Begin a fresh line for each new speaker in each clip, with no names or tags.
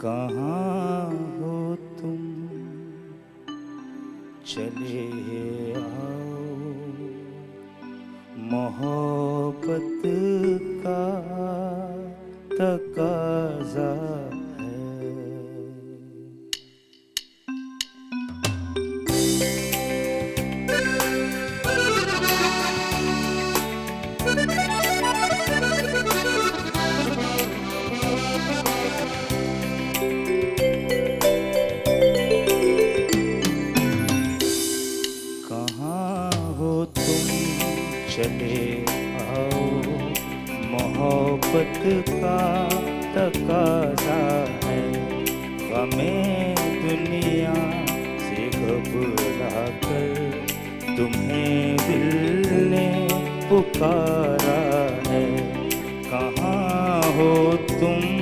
कहाँ हो तुम, चले आओ, मोहब्बत का तकाज़ा है। चले आओ, मोहब्बत का तकाज़ा है। गमे दुनिया से घबरा कर तुम्हें दिल ने पुकारा है। कहाँ हो तुम,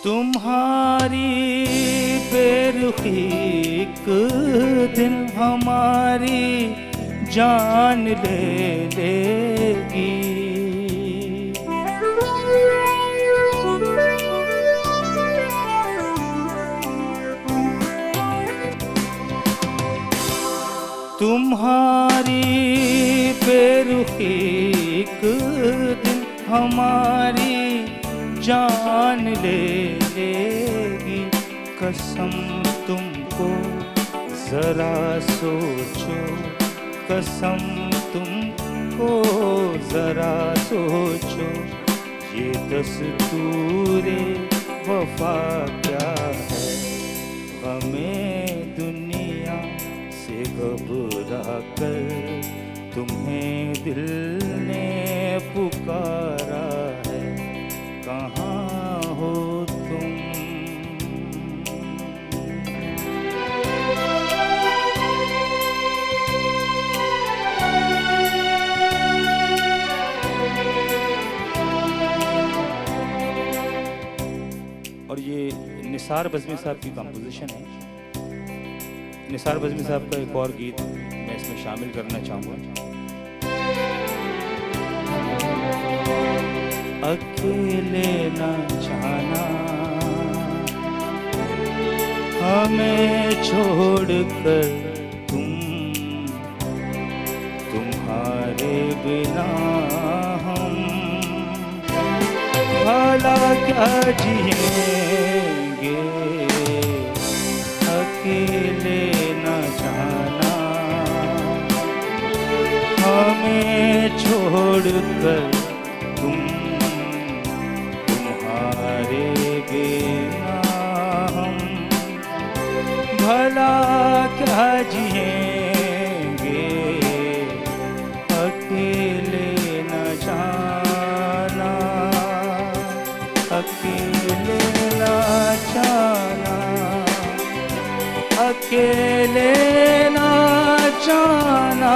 तुम्हारी बेरुखी एक दिन हमारी जान ले लेगी। तुम्हारी बेरुखी एक दिन हमारी जान ले लेगी। कसम तुमको जरा सोचो, कसम तुमको जरा सोचो, ये दस्तूरे वफा क्या है। हमें दुनिया से घबरा कर तुम्हें दिल ने पुकारा है। कहाँ हो तुम, और ये निसार बज़मी साहब की कंपोजिशन है। निसार बज़मी साहब का एक और गीत मैं इसमें शामिल करना चाहूँगा। अकेले न जाना हमें छोड़कर तुम, तुम्हारे बिना हम भला क्या जिएंगे। अकेले न जाना हमें छोड़कर तुम, बिना हम भला क्या जिएंगे। अकेले न जाना, अकेले न जाना, अकेले न जाना।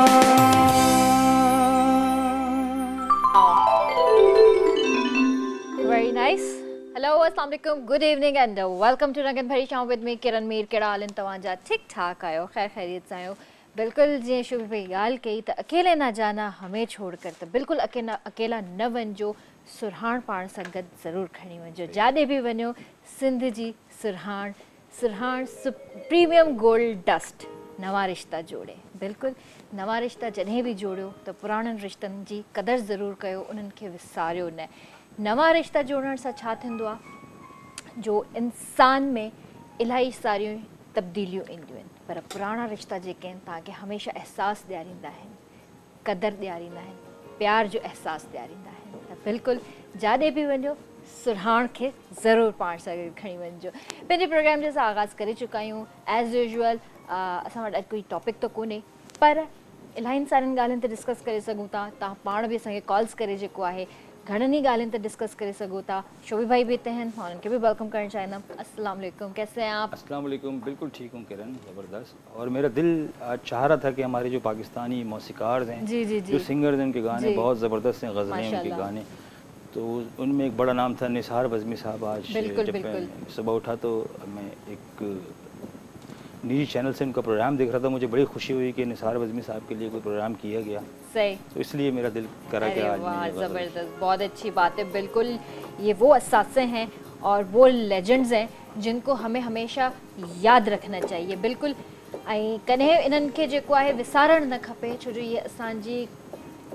Very nice. Hello, अस्सलाम वालेकुम, good evening and welcome to रंगन भरी शाम विद मी किरण मीर। कहिड़ा हाल आहिनि तव्हांजा? ठीक ठाक आहियो, ख़ैर ख़ैरियत सां आहियो? बिल्कुलु जीअं शुभ भाई ॻाल्हि कई त अकेले न जाना हमें छोड़ कर, त बिल्कुलु अकेला न वञिजो। सुरहाण पाण सां गॾु ज़रूरु खणी वञिजो। जाॾे बि वञो सिंध जी सुरहाण, सुरहाण प्रीमियम गोल्ड डस्ट नवां रिश्ता जोड़े। बिल्कुलु नवां रिश्ता जॾहिं बि जोड़ियो त पुराणनि रिश्तनि जी क़दुरु ज़रूरु कयो, उन्हनि खे विसारियो न। नवां रिश्ता जोड़ण सां छा थींदो आहे, जो इंसान में इलाही सारियूं तब्दीलियूं ईंदियूं आहिनि, पर पुराणा रिश्ता जेके आहिनि तव्हांखे हमेशह अहसासु ॾियारींदा आहिनि, क़दुरु ॾियारींदा आहिनि, प्यार जो अहसासु ॾियारींदा आहिनि। त बिल्कुलु जाॾे बि वञो सुरहाण खे ज़रूरु पाण सां गॾु खणी वञिजो। पंहिंजे प्रोग्राम जे असां आगाज़ करे चुका आहियूं। एज़ यूजुअल असां वटि अॼु कोई टॉपिक त कोन्हे, पर इलाही सारियुनि ॻाल्हियुनि ते डिस्कस करे सघूं था। तव्हां पाण बि असांखे कॉल्स करे जेको आहे घणनि ई ॻाल्हियुनि ते डिस्कस करे सघो था। शोभी भाई भी हिते आहिनि, मां उन्हनि खे बि वेलकम करणु चाहींदमि। अस्सलाम वालेकुम, कैसे हैं आप?
अस्सलाम वालेकुम, बिल्कुल ठीक हूँ किरण, ज़बरदस्त। और मेरा दिल आज चाह रहा था कि हमारे जो पाकिस्तानी मौसीकार हैं,
जी जी
जो
जी
सिंगर्स हैं, उनके गाने
जी।
बहुत ज़बरदस्त हैं, गज़लें उनके
माशाल्लाह।
गाने। तो उनमें एक बड़ा नाम था निसार बज़मी साहब। आज
बिल्कुल
जब
बिल्कुल।
मैं सुबह उठा तो मैं एक निजी चैनल से उनका प्रोग्राम देख रहा था। मुझे बड़ी खुशी हुई कि निसार बज़मी साहब के लिए कोई प्रोग्राम किया गया,
सही।
तो इसलिए मेरा दिल करा कि
अरे
आज
वाह,
मैं ये गज़ल।
ज़बरदस्त, बहुत अच्छी बात है। बिल्कुल ये वो असासे हैं और वो लेजेंड्स हैं जिनको हमें हमेशा यादि रखना चाहिए। बिल्कुल। ऐं कॾहिं इन्हनि खे जेको आहे विसारणु न खपे, छो जो इहे असांजी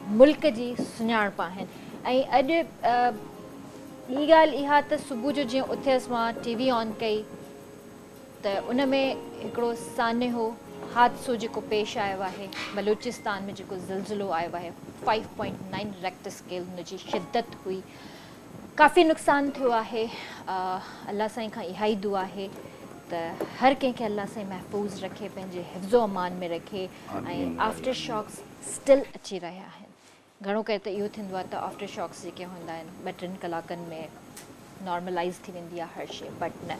मुल्क जी सुञाणप आहिनि। ऐं अॼु ॿी ॻाल्हि इहा त सुबुह जो जीअं उथियसि मां टीवी ऑन कई त उन में हिकिड़ो सान्हो हादसो जेको पेश आयो आहे, बलूचिस्तान में जेको ज़िलज़िलो आयो आहे, 5.9 रेक्टर स्केल हुनजी शिदत हुई। काफ़ी नुक़सानु थियो आहे। अल्लाह साईं खां इहा ई दुआ आहे त हर कंहिंखे अल्लाह साईं महफ़ूज़ रखे, पंहिंजे हिफ़्ज़ो अमान में रखे। ऐं आफ्टर शॉक्स स्टिल अची रहिया आहिनि। घणो करे त इहो थींदो आहे त आफ्टर शॉक्स जेके हूंदा आहिनि 2-3 कलाकनि में नॉर्मलाइज़ थी वेंदी आहे हर शइ, बट न,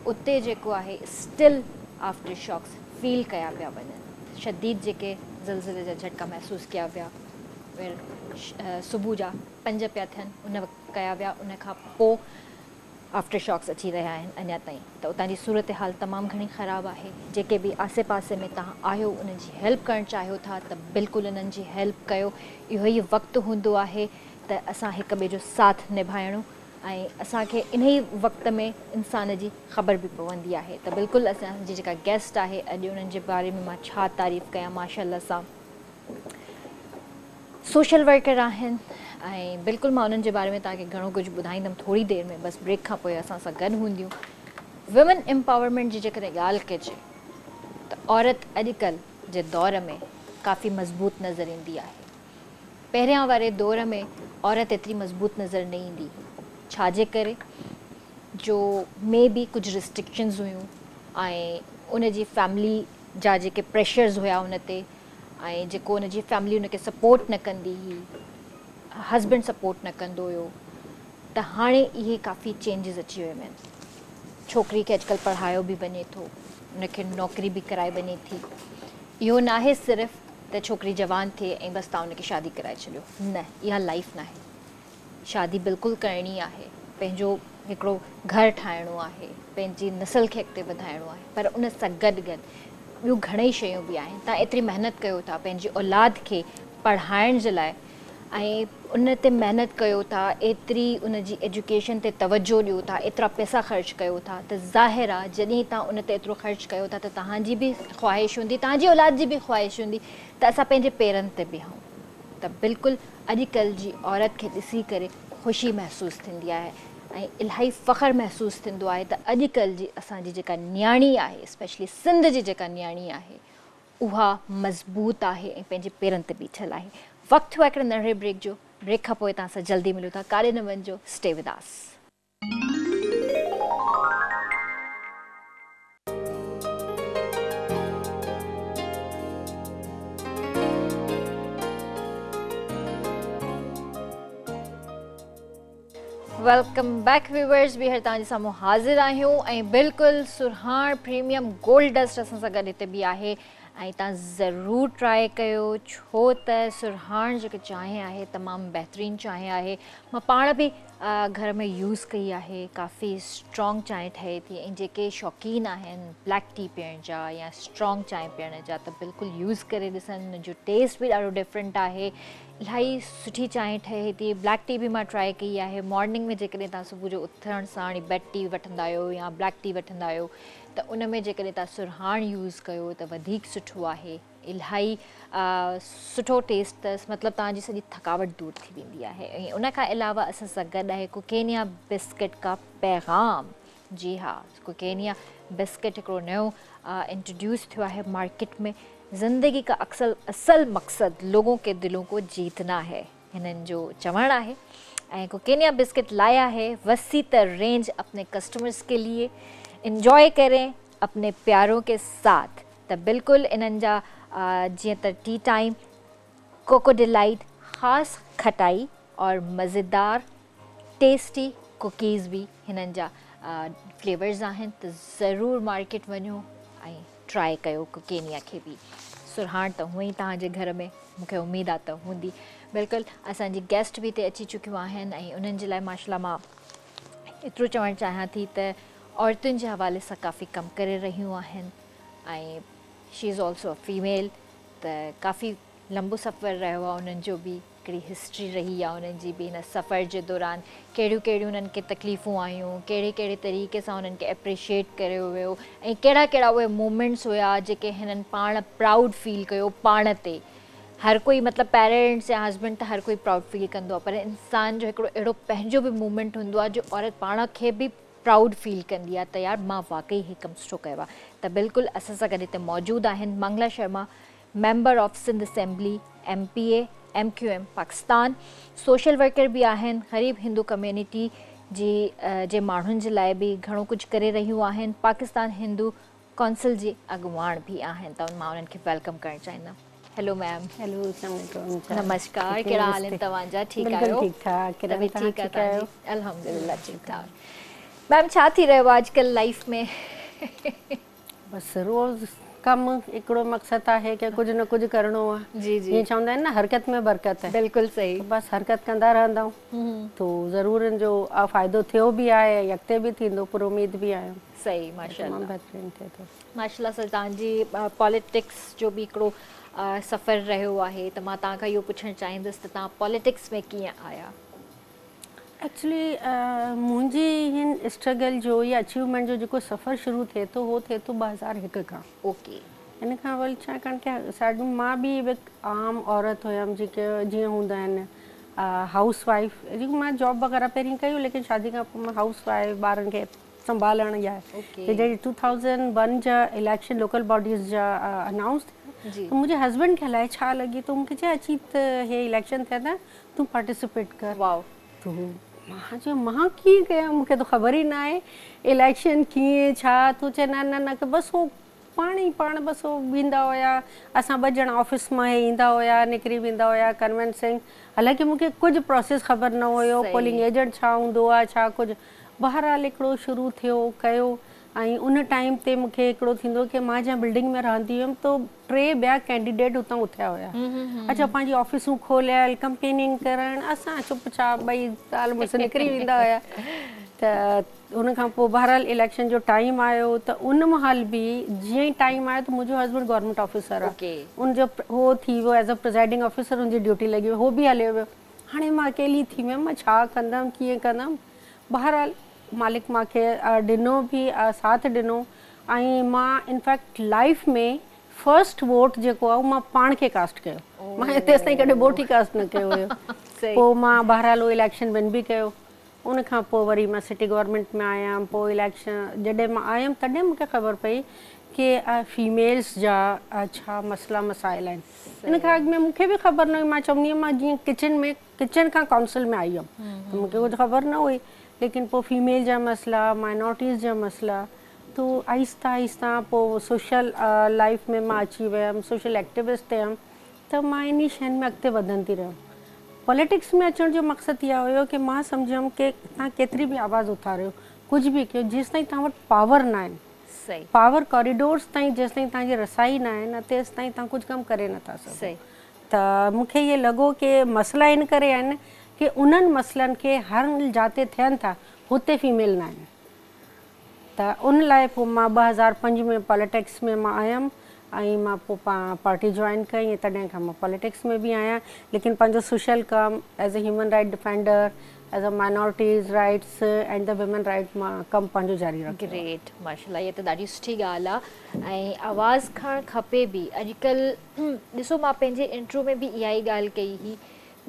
उते जेको आहे स्टिल आफ्टर शॉक्स फील कया पिया वञनि। शदीद जेके ज़लज़ले जा झटका महसूसु कया विया, फिर सुबुह जा 5 पिया थियनि, उन वक़्तु कया विया। उन खां पोइ आफ्टर शॉक्स अची रहिया आहिनि अञा ताईं। त उतां जी सूरत हाल तमामु घणी ख़राबु आहे। जेके बि आसे पासे में तव्हां आहियो, उन्हनि जी हेल्प करणु चाहियो था त बिल्कुलु उन्हनि जी हेल्प कयो। इहो ई वक़्तु हूंदो आहे त असां हिक ॿिए जो साथ निभाइणो, ऐं असांखे इन ई वक़्त में इंसान जी ख़बर बि पवंदी आहे। त बिल्कुलु असांजी जेका गेस्ट आहे अॼु, उन्हनि जे बारे में मां छा तारीफ़ कयां। माशाल्लाह सां सोशल वर्कर आहिनि ऐं बिल्कुलु मां उन्हनि जे बारे में तव्हांखे घणो कुझु ॿुधाईंदमि थोरी देरि में, बसि ब्रेक खां पोइ असां सां गॾु हूंदियूं। वुमेन एम्पावरमेंट जी जेकॾहिं ॻाल्हि कजे त औरत अॼुकल्ह जे दौर में काफ़ी मज़बूत नज़र ईंदी आहे। पहिरियां वारे दौर में औरत एतिरी मज़बूत नज़र न ईंदी। छाजे करे? जो मे बी कुझु रिस्ट्रिक्शन्स हुयूं ऐं उन जी फैमिली जा जेके प्रेशर्स हुया उन ते, ऐं जेको उन जी फैमिली उनखे सपोर्ट न कंदी हुई, हस्बैंड सपोर्ट न कंदो हुयो। त हाणे इहे काफ़ी चेंजिस अची वियूं आहिनि। छोकिरी खे अॼुकल्ह पढ़ायो बि वञे थो, उनखे नौकिरी बि कराए वञे थी। इहो न आहे सिर्फ़ु त छोकिरी जवान थिए ऐं बसि तव्हां उनखे शादी कराए छॾियो, न, इहा लाइफ न आहे। शादी बिल्कुलु करणी आहे, पंहिंजो हिकिड़ो घरु ठाहिणो आहे, पंहिंजी नस्ल खे अॻिते वधाइणो आहे। पर उन सां गॾु गॾु ॿियूं घणेई शयूं बि आहिनि। तव्हां एतिरी महिनत कयो था पंहिंजी औलाद खे पढ़ाइण जे लाइ, ऐं उन ते महिनत कयो था, एतिरी उन जी एजुकेशन ते तवजो ॾियो था, एतिरा पैसा ख़र्च कयो था, त ज़ाहिर आहे जॾहिं तव्हां उन ते एतिरो ख़र्च कयो था त तव्हांजी बि ख़्वाहिश हूंदी, तव्हांजी औलाद जी बि ख़्वाहिश हूंदी त असां पंहिंजे पेरनि ते बीहूं। त बिल्कुलु अॼुकल्ह जी औरत खे ॾिसी करे ख़ुशी महसूसु थींदी आहे ऐं इलाही फ़ख़्रु महसूसु थींदो आहे त अॼुकल्ह जी असांजी जेका न्याणी आहे, स्पेशली सिंध जी जेका न्याणी आहे, उहा मज़बूत आहे ऐं पंहिंजे पेरनि ते बीठल आहे। वक़्तु हुआ हिकिड़े नंढे ब्रेक जो। ब्रेक खां पोइ तव्हां सां जल्दी मिलूं था। काॾे न वञिजो, stay with us. Welcome back viewers. बि हर तव्हांजे साम्हूं हाज़िर आहियूं ऐं बिल्कुलु सुरहाण प्रीमियम गोल्ड डस्ट असां सां गॾु हिते बि आहे। ऐं तव्हां ज़रूरु ट्राए कयो, छो त सुरहाण जेकी चांहि आहे तमामु बहितरीनु चांहि आहे। मां पाण बि घर में यूज़ कई आहे। काफ़ी स्ट्रॉन्ग चांहि ठहे थी ऐं जेके शौक़ीन आहिनि ब्लैक टी पीअण जा या स्ट्रॉन्ग चांहि पीअण जा त बिल्कुलु यूज़ करे ॾिसनि। हुन जो टेस्ट बि ॾाढो डिफरेंट आहे। इलाही सुठी चांहि ठहे थी। ब्लैक टी बि मां ट्राए कई आहे। मॉर्निंग में जेकॾहिं तव्हां सुबुह जो उथण साण ई बेड टी वठंदा आहियो या ब्लैक टी वठंदा आहियो त उन में जेकॾहिं तव्हां सुरहाण यूज़ कयो त वधीक सुठो आहे। इलाही सुठो टेस्ट अथसि, मतिलबु तव्हांजी सॼी थकावट दूरि थी वेंदी आहे। ऐं उन खां अलावा असां सां गॾु आहे कुकेनिया बिस्किट का पैगाम। जी हा, कुकेनिया बिस्किट हिकिड़ो नयो इंट्रोड्यूस थियो आहे मार्केट में। ज़िंदगी का असल मकसद लोगों के दिलों को जीतना है, हिननि जो चवण आहे। ऐं कुकेनिया बिस्किट लाया है वसी तर रेंज अपने कस्टमर्स के लिए। इंजॉय करें अपने प्यारों के साथ। त बिल्कुलु इन्हनि जा जीअं त टी टाइम कोको डिलाइट ख़ासि खटाई और मज़ेदार टेस्टी कुकीज़ भी हिननि जा फ्लेवर्स आहिनि त ज़रूरु मार्केट वञो ऐं ट्राई कयो कुकेनिया खे बि। सुरहाण त हूअं ई तव्हांजे घर में मूंखे उमेदु आहे त हूंदी। बिल्कुलु असांजी गेस्ट बि हिते अची चुकियूं आहिनि ऐं उन्हनि जे लाइ माशाल्लाह मां एतिरो चवणु चाहियां थी त औरतुनि जे हवाले सां काफ़ी कमु करे रहियूं आहिनि ऐं she is also a female त काफ़ी लंबो सफ़र रहियो आहे उन्हनि जो बि, हिकिड़ी हिस्ट्री रही आहे उन्हनि जी बि। हिन सफ़र जे दौरान कहिड़ियूं कहिड़ियूं उन्हनि खे तकलीफ़ूं आयूं, कहिड़े कहिड़े तरीक़े सां उन्हनि खे एप्रिशिएट कयो वियो ऐं कहिड़ा कहिड़ा उहे मोमेंट्स हुआ जेके हिननि पाण प्राउड फील कयो पाण ते। हर कोई मतिलबु पेरेंट्स या हस्बैंड त हर कोई प्राउड फील कंदो आहे, पर इंसान जो हिकिड़ो अहिड़ो पंहिंजो बि मूमेंट हूंदो आहे जो औरत पाण खे बि प्राउड फील कंदी आहे त यार मां वाक़ई हीउ कमु सुठो कयो आहे। त बिल्कुलु असां सां गॾु हिते मौजूदु आहिनि Mangla Sharma, member of Sindh assembly, MPA MQM Pakistan, social worker बि आहिनि, ग़रीब हिंदू कम्यूनिटी जे माण्हुनि जे लाइ बि घणो कुझु करे रहियूं आहिनि, पाकिस्तान हिंदू कौंसिल जी अॻुवाण बि आहिनि। त मां उन्हनि खे वेलकम करणु चाहींदमि। Hello ma'am.
हेलो, अस्सलाम वालेकुम।
नमस्कार, कहिड़ा हाल आहिनि तव्हांजा? ठीकु आहियो?
ठीक ठाक।
तबीअत ठीकु आहे तव्हांजी? अल्हम्दुलिल्लाह ठीकु ठाक। मैम छा थी रहियो आहे अॼुकल्ह लाइफ में?
बस रोज़ कमु हिकिड़ो मक़सदु आहे कि कुझु न कुझु करिणो आहे।
जी जी,
जीअं चवंदा आहिनि न हरकत में बरकत है।
बिल्कुलु सही।
तो बस हरकत कंदा रहंदा आहियूं तो ज़रूरु इन जो फ़ाइदो थियो बि आहे, अॻिते बि थींदो, पर उमेद बि आहियूं।
सही, माशाल्लाह
बहितरीनु थिए थो।
माशाल्लाह सां तव्हांजी पॉलिटिक्स जो बि हिकिड़ो सफ़र रहियो आहे त मां तव्हांखां इहो पुछणु चाहींदसि त तव्हां पॉलिटिक्स में कीअं आया?
एक्चुअली मुंहिंजी हिन स्ट्रगल जो या अचीवमेंट जो जेको सफ़र शुरू थिए थो उहो थिए थो 2001 खां।
ओके।
इन खां वरी छाकाणि की साॻियो मां बि हिकु आम औरत हुयमि जेके जीअं हूंदा आहिनि हाउस वाइफ। जेको मां जॉब वग़ैरह पहिरीं कयूं लेकिन शादी खां पोइ मां हाउस वाइफ, ॿारनि खे संभालण या जॾहिं 2001 जा इलेक्शन लोकल बॉडीज़ जा अनाउंस थिया त मुंहिंजे हस्बैंड खे अलाए छा लॻी त मूंखे चयो अची त हे इलेक्शन थिया था तूं पार्टिसिपेट कर।
वाओ।
तो मां चयो मां कीअं कयां, मूंखे त ख़बर ई न आहे इलेक्शन कीअं छा। तूं चए न न न की बसि उहो पाण बसि उहो वेंदा हुया, असां 2 ॼणा ऑफिस मां ईंदा हुया, निकिरी वेंदा हुया कन्वेंसिंग। हालांकि मूंखे कुझु प्रोसेस ख़बर न हुयो, पोलिंग एजेंट छा हूंदो आहे छा कुझु। बहरहाल हिकिड़ो शुरू थियो कयो ऐं उन टाइम ते मूंखे हिकिड़ो थींदो कि मां जंहिं बिल्डिंग में रहंदी हुयमि तो 3 ॿिया कैंडिडेट हुतां उथिया हुया। अच्छा, पंहिंजी ऑफिसूं खोलियल, कंपेनिंग करणु, असां चुपचाप ॿई साल मुड़ुस निकिरी वेंदा हुया। त उन खां पोइ बहरहाल इलेक्शन जो टाइम आयो त उन महिल बि जीअं ई टाइम आयो त मुंहिंजो हस्बैंड गवर्नमेंट ऑफिसर आहे, उनजो हो थी वियो एज़ अ प्रिज़ाइडिंग ऑफिसर, उनजी ड्यूटी लॻी वई, हो बि हलियो वियो। हाणे मां अकेली थी वियमि, मां छा कंदमि कीअं कंदमि। बहरहाल मालिक मूंखे ॾिनो बि साथ ॾिनो ऐं मां इनफैक्ट लाइफ में फर्स्ट वोट जेको आहे मां पाण खे कास्ट कयो। मां हिते ताईं कॾहिं वोट ई कास्ट न कयो हुयो। पोइ मां बहरहाल उहो इलेक्शन विन बि कयो। उन खां पोइ वरी मां सिटी गवर्नमेंट में आयमि। पोइ इलेक्शन जॾहिं मां आयमि तॾहिं मूंखे ख़बर पई कि फीमेल्स जा छा मसइला मसाइल आहिनि। इन खां अॻु में मूंखे बि ख़बर न हुई। मां चवंदी हुयमि मां जीअं किचन खां काउंसिल में आई हुयमि त मूंखे कुझु ख़बर न हुई, लेकिन पोइ फीमेल जा मसइला, माइनॉरिटीज़ जा मसइला, तो आहिस्ता आहिस्ता पोइ सोशल लाइफ में मां अची वियमि, सोशल एक्टिविस्ट थियमि। त मां इन शयुनि में अॻिते वधंदी रहियमि। पॉलिटिक्स में अचण जो मक़सदु इहा हुयो कि मां सम्झियमि कि तव्हां केतिरी बि आवाज़ु उथारियो, कुझु बि कयो, जेसि ताईं तव्हां वटि पावर न आहिनि, पावर कॉरिडोर्स ताईं जेसि ताईं तव्हांजी रसाई न आहे न तेसि ताईं तव्हां कुझु कमु करे नथा सघो। त मूंखे इहो लॻो कि मसइला इन करे आहिनि कि उन्हनि मसइलनि खे हर जाते थियनि था हुते फीमेल न आहिनि। त उन लाइ पोइ मां 2005 में पॉलिटिक्स में मां आयमि ऐं मां पोइ पार्टी जॉइन कई। तॾहिं खां मां पॉलिटिक्स में बि आहियां, लेकिन पंहिंजो सोशल कमु as a human right defender, as a minorities rights and the women right मां कमु पंहिंजो जारी रखियो।
ग्रेट, माशाल्लाह, इहा त ॾाढी सुठी ॻाल्हि आहे ऐं आवाज़ु खणणु खपे बि। अॼुकल्ह ॾिसो, मां पंहिंजे इंट्रो में बि इहा ई ॻाल्हि कई हुई